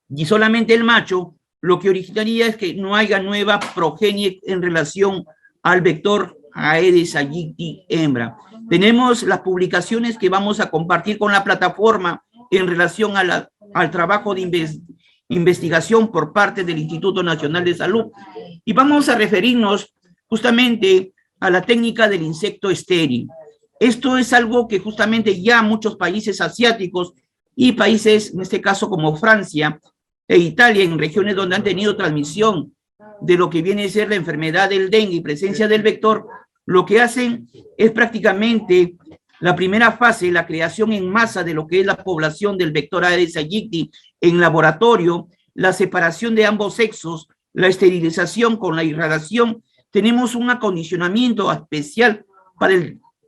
y solamente el macho, lo que originaría es que no haya nueva progenie en relación al vector Aedes aegypti hembra. Tenemos las publicaciones que vamos a compartir con la plataforma en relación a al trabajo de investigación por parte del Instituto Nacional de Salud. Y vamos a referirnos justamente a la técnica del insecto estéril. Esto es algo que justamente ya muchos países asiáticos y países, en este caso como Francia e Italia, en regiones donde han tenido transmisión de lo que viene a ser la enfermedad del dengue y presencia del vector, lo que hacen es prácticamente la primera fase, la creación en masa de lo que es la población del vector Aedes aegypti en laboratorio, la separación de ambos sexos, la esterilización con la irradiación. Tenemos un acondicionamiento especial para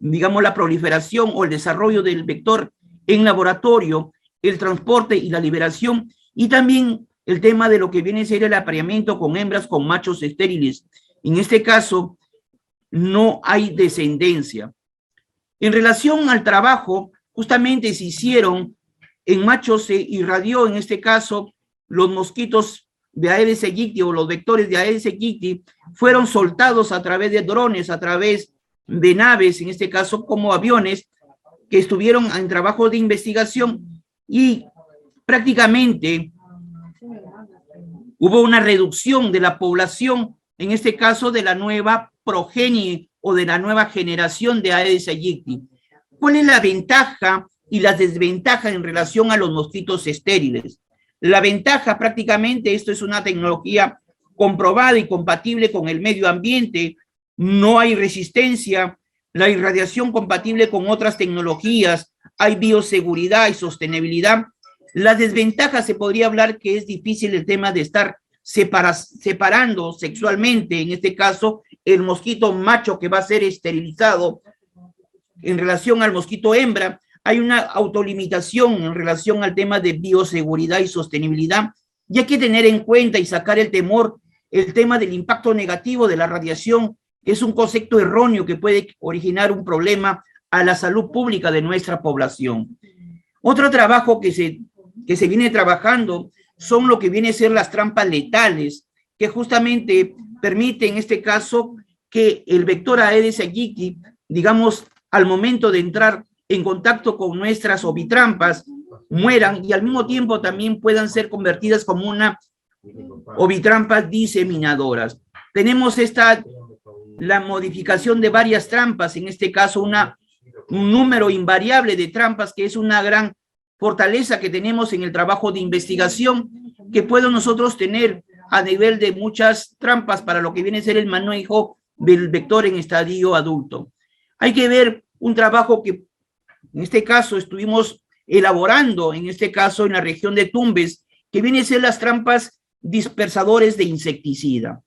digamos, la proliferación o el desarrollo del vector en laboratorio, el transporte y la liberación, y también el tema de lo que viene a ser el apareamiento con hembras con machos estériles. En este caso, no hay descendencia. En relación al trabajo, justamente se hicieron, en machos se irradió, en este caso, los mosquitos de Aedes aegypti o los vectores de Aedes aegypti fueron soltados a través de drones, a través de naves, en este caso como aviones, que estuvieron en trabajo de investigación y prácticamente hubo una reducción de la población, en este caso de la nueva progenie o de la nueva generación de Aedes aegypti. ¿Cuál es la ventaja y la desventaja en relación a los mosquitos estériles? La ventaja prácticamente, esto es una tecnología comprobada y compatible con el medio ambiente, no hay resistencia, la irradiación compatible con otras tecnologías, hay bioseguridad y sostenibilidad. La desventaja se podría hablar que es difícil el tema de estar separando sexualmente, en este caso, el mosquito macho que va a ser esterilizado en relación al mosquito hembra. Hay una autolimitación en relación al tema de bioseguridad y sostenibilidad, y hay que tener en cuenta y sacar el temor, el tema del impacto negativo de la radiación, que es un concepto erróneo que puede originar un problema a la salud pública de nuestra población. Otro trabajo que se viene trabajando son lo que viene a ser las trampas letales, que justamente permite en este caso que el vector Aedes aegypti, digamos, al momento de entrar en contacto con nuestras ovitrampas, mueran y al mismo tiempo también puedan ser convertidas como una ovitrampas diseminadoras. Tenemos la modificación de varias trampas, en este caso un número invariable de trampas, que es una gran fortaleza que tenemos en el trabajo de investigación, que puedo nosotros tener a nivel de muchas trampas para lo que viene a ser el manejo del vector en estadio adulto. Hay que ver un trabajo que en este caso estuvimos elaborando, en este caso en la región de Tumbes, que viene a ser las trampas dispersadores de insecticida.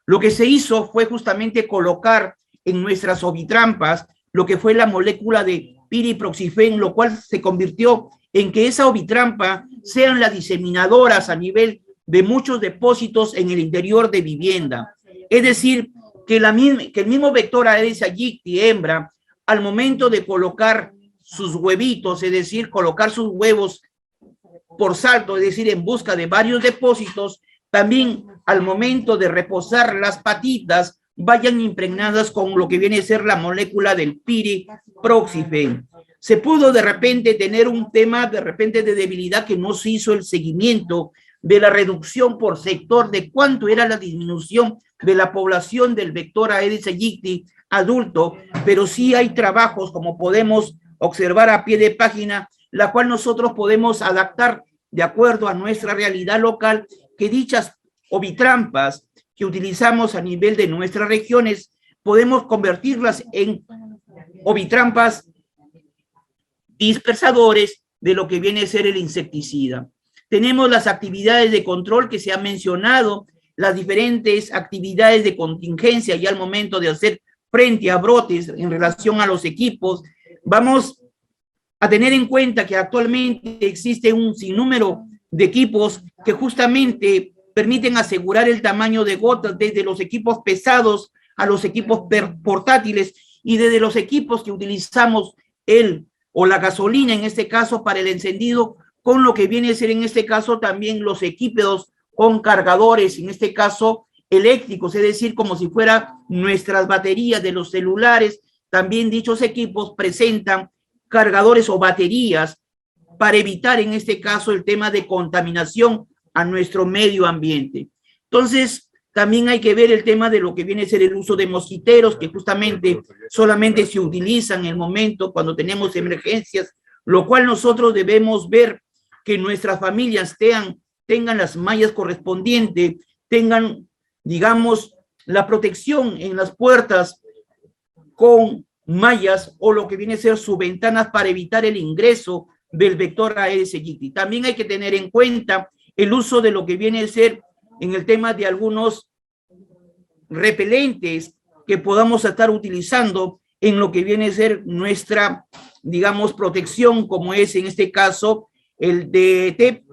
Lo que se hizo fue justamente colocar en nuestras ovitrampas lo que fue la molécula de piriproxifen, lo cual se convirtió en que esa ovitrampa sean las diseminadoras a nivel de muchos depósitos en el interior de vivienda. Es decir, que el mismo vector Aedes aegypti hembra, al momento de colocar sus huevitos, es decir, colocar sus huevos por salto, es decir, en busca de varios depósitos, también al momento de reposar las patitas vayan impregnadas con lo que viene a ser la molécula del piriproxifen. Se pudo de repente tener un tema de repente de debilidad que no se hizo el seguimiento de la reducción por sector de cuánto era la disminución de la población del vector Aedes aegypti adulto, pero sí hay trabajos como podemos observar a pie de página, la cual nosotros podemos adaptar de acuerdo a nuestra realidad local, que dichas ovitrampas que utilizamos a nivel de nuestras regiones, podemos convertirlas en ovitrampas dispersadores de lo que viene a ser el insecticida. Tenemos las actividades de control que se han mencionado, las diferentes actividades de contingencia ya al momento de hacer frente a brotes en relación a los equipos. Vamos a tener en cuenta que actualmente existe un sinnúmero de equipos que justamente permiten asegurar el tamaño de gotas, desde los equipos pesados a los equipos portátiles y desde los equipos que utilizamos o la gasolina en este caso para el encendido, con lo que viene a ser en este caso también los equipos con cargadores, en este caso eléctricos, es decir, como si fuera nuestras baterías de los celulares. También dichos equipos presentan cargadores o baterías para evitar en este caso el tema de contaminación a nuestro medio ambiente. Entonces, También hay que ver el tema de lo que viene a ser el uso de mosquiteros, que justamente solamente se utilizan en el momento cuando tenemos emergencias, lo cual nosotros debemos ver que nuestras familias tengan las mallas correspondientes, tengan, digamos, la protección en las puertas con mallas o lo que viene a ser sus ventanas para evitar el ingreso del vector Aedes aegypti. También hay que tener en cuenta el uso de lo que viene a ser en el tema de algunos repelentes que podamos estar utilizando en lo que viene a ser nuestra, digamos, protección, como es en este caso el DEET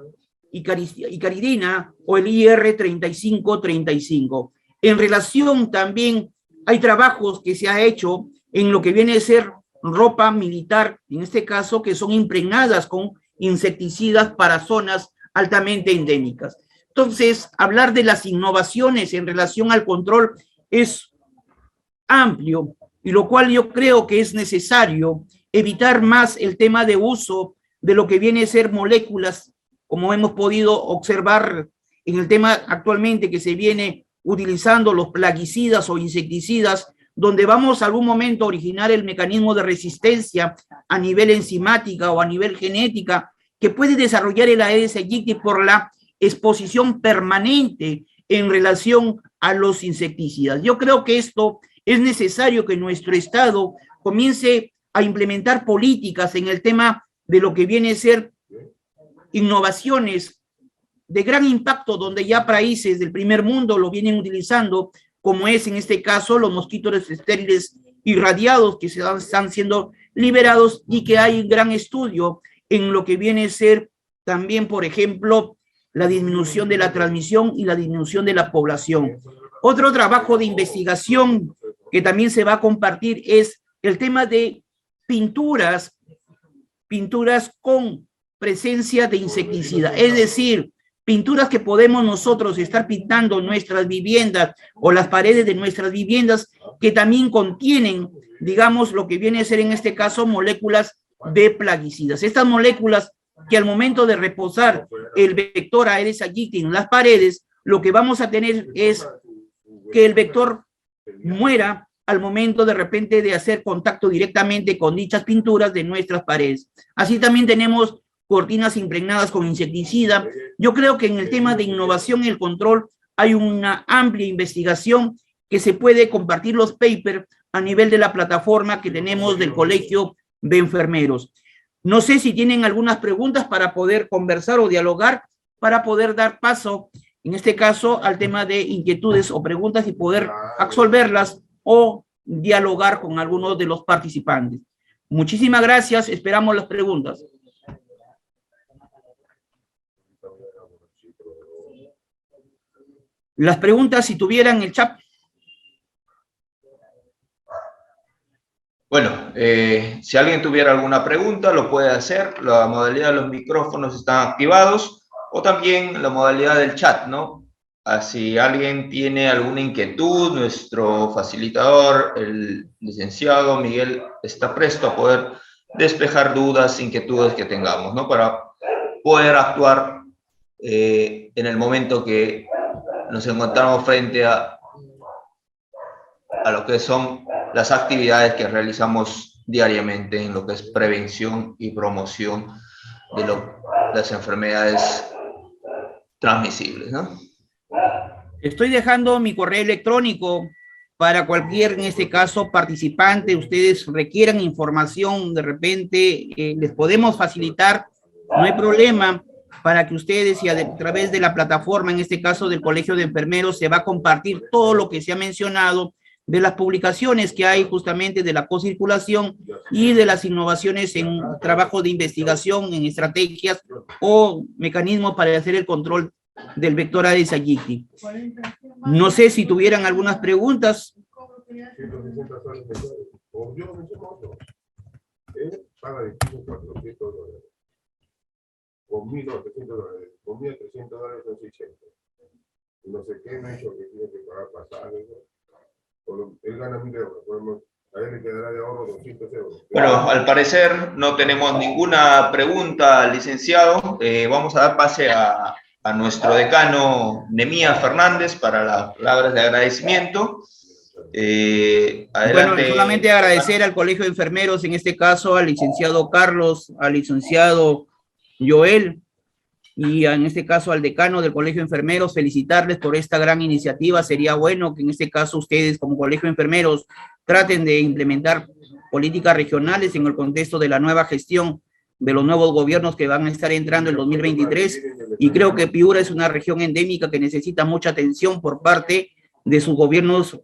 icaridina o el IR3535. En relación también hay trabajos que se ha hecho en lo que viene a ser ropa militar, en este caso, que son impregnadas con insecticidas para zonas altamente endémicas. Entonces, hablar de las innovaciones en relación al control es amplio, y lo cual yo creo que es necesario evitar más el tema de uso de lo que viene a ser moléculas, como hemos podido observar en el tema actualmente que se viene utilizando los plaguicidas o insecticidas, donde vamos a algún momento a originar el mecanismo de resistencia a nivel enzimática o a nivel genética que puede desarrollar el Aedes aegypti por la exposición permanente en relación a los insecticidas. Yo creo que esto es necesario que nuestro Estado comience a implementar políticas en el tema de lo que viene a ser innovaciones de gran impacto, donde ya países del primer mundo lo vienen utilizando, como es en este caso los mosquitos estériles irradiados que están siendo liberados y que hay un gran estudio en lo que viene a ser también, por ejemplo, la disminución de la transmisión y la disminución de la población. Otro trabajo de investigación que también se va a compartir es el tema de pinturas con presencia de insecticida, es decir, pinturas que podemos nosotros estar pintando nuestras viviendas o las paredes de nuestras viviendas que también contienen, digamos, lo que viene a ser en este caso moléculas de plaguicidas. Estas moléculas que al momento de reposar el vector Aedes aegypti en las paredes, lo que vamos a tener es que el vector muera al momento de repente de hacer contacto directamente con dichas pinturas de nuestras paredes. Así también tenemos cortinas impregnadas con insecticida. Yo creo que en el tema de innovación y el control hay una amplia investigación que se puede compartir los papers a nivel de la plataforma que tenemos del Colegio de Enfermeros. No sé si tienen algunas preguntas para poder conversar o dialogar, para poder dar paso, en este caso, al tema de inquietudes o preguntas y poder absolverlas o dialogar con algunos de los participantes. Muchísimas gracias, esperamos las preguntas. Las preguntas, si tuvieran el chat. Bueno, si alguien tuviera alguna pregunta, lo puede hacer. La modalidad de los micrófonos están activados o también la modalidad del chat, ¿no? Si alguien tiene alguna inquietud, nuestro facilitador, el licenciado Miguel, está presto a poder despejar dudas, inquietudes que tengamos, ¿no? Para poder actuar en el momento que nos encontramos frente a lo que son las actividades que realizamos diariamente en lo que es prevención y promoción de las enfermedades transmisibles, ¿no? Estoy dejando mi correo electrónico para cualquier, en este caso, participante. Ustedes requieran información, de repente les podemos facilitar, no hay problema, para que ustedes y a través de la plataforma, en este caso del Colegio de Enfermeros, se va a compartir todo lo que se ha mencionado de las publicaciones que hay justamente de la cocirculación y de las innovaciones en trabajo de investigación, en estrategias o mecanismos para hacer el control del vector Aedes aegypti. No sé si tuvieran algunas preguntas. Con $1.900, con $1.300 son 600. No sé qué me hizo que tiene que pagar pasajes. Él gana 1.000 euros, a él le quedará de ahorro 200 euros. Bueno, al parecer no tenemos ninguna pregunta, licenciado. Vamos a dar pase a a nuestro decano Nemía Fernández para las palabras de agradecimiento. Adelante. Bueno, solamente agradecer al Colegio de Enfermeros, en este caso al licenciado Carlos, al licenciado Joel, y en este caso al decano del Colegio de Enfermeros, felicitarles por esta gran iniciativa. Sería bueno que en este caso ustedes como Colegio de Enfermeros traten de implementar políticas regionales en el contexto de la nueva gestión de los nuevos gobiernos que van a estar entrando en 2023, y creo que Piura es una región endémica que necesita mucha atención por parte de sus gobiernos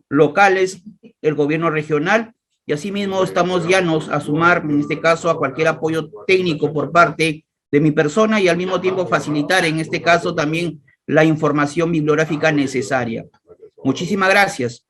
locales, el gobierno regional, y asimismo estamos llanos a sumar, en este caso, a cualquier apoyo técnico por parte de mi persona y al mismo tiempo facilitar, en este caso, también la información bibliográfica necesaria. Muchísimas gracias.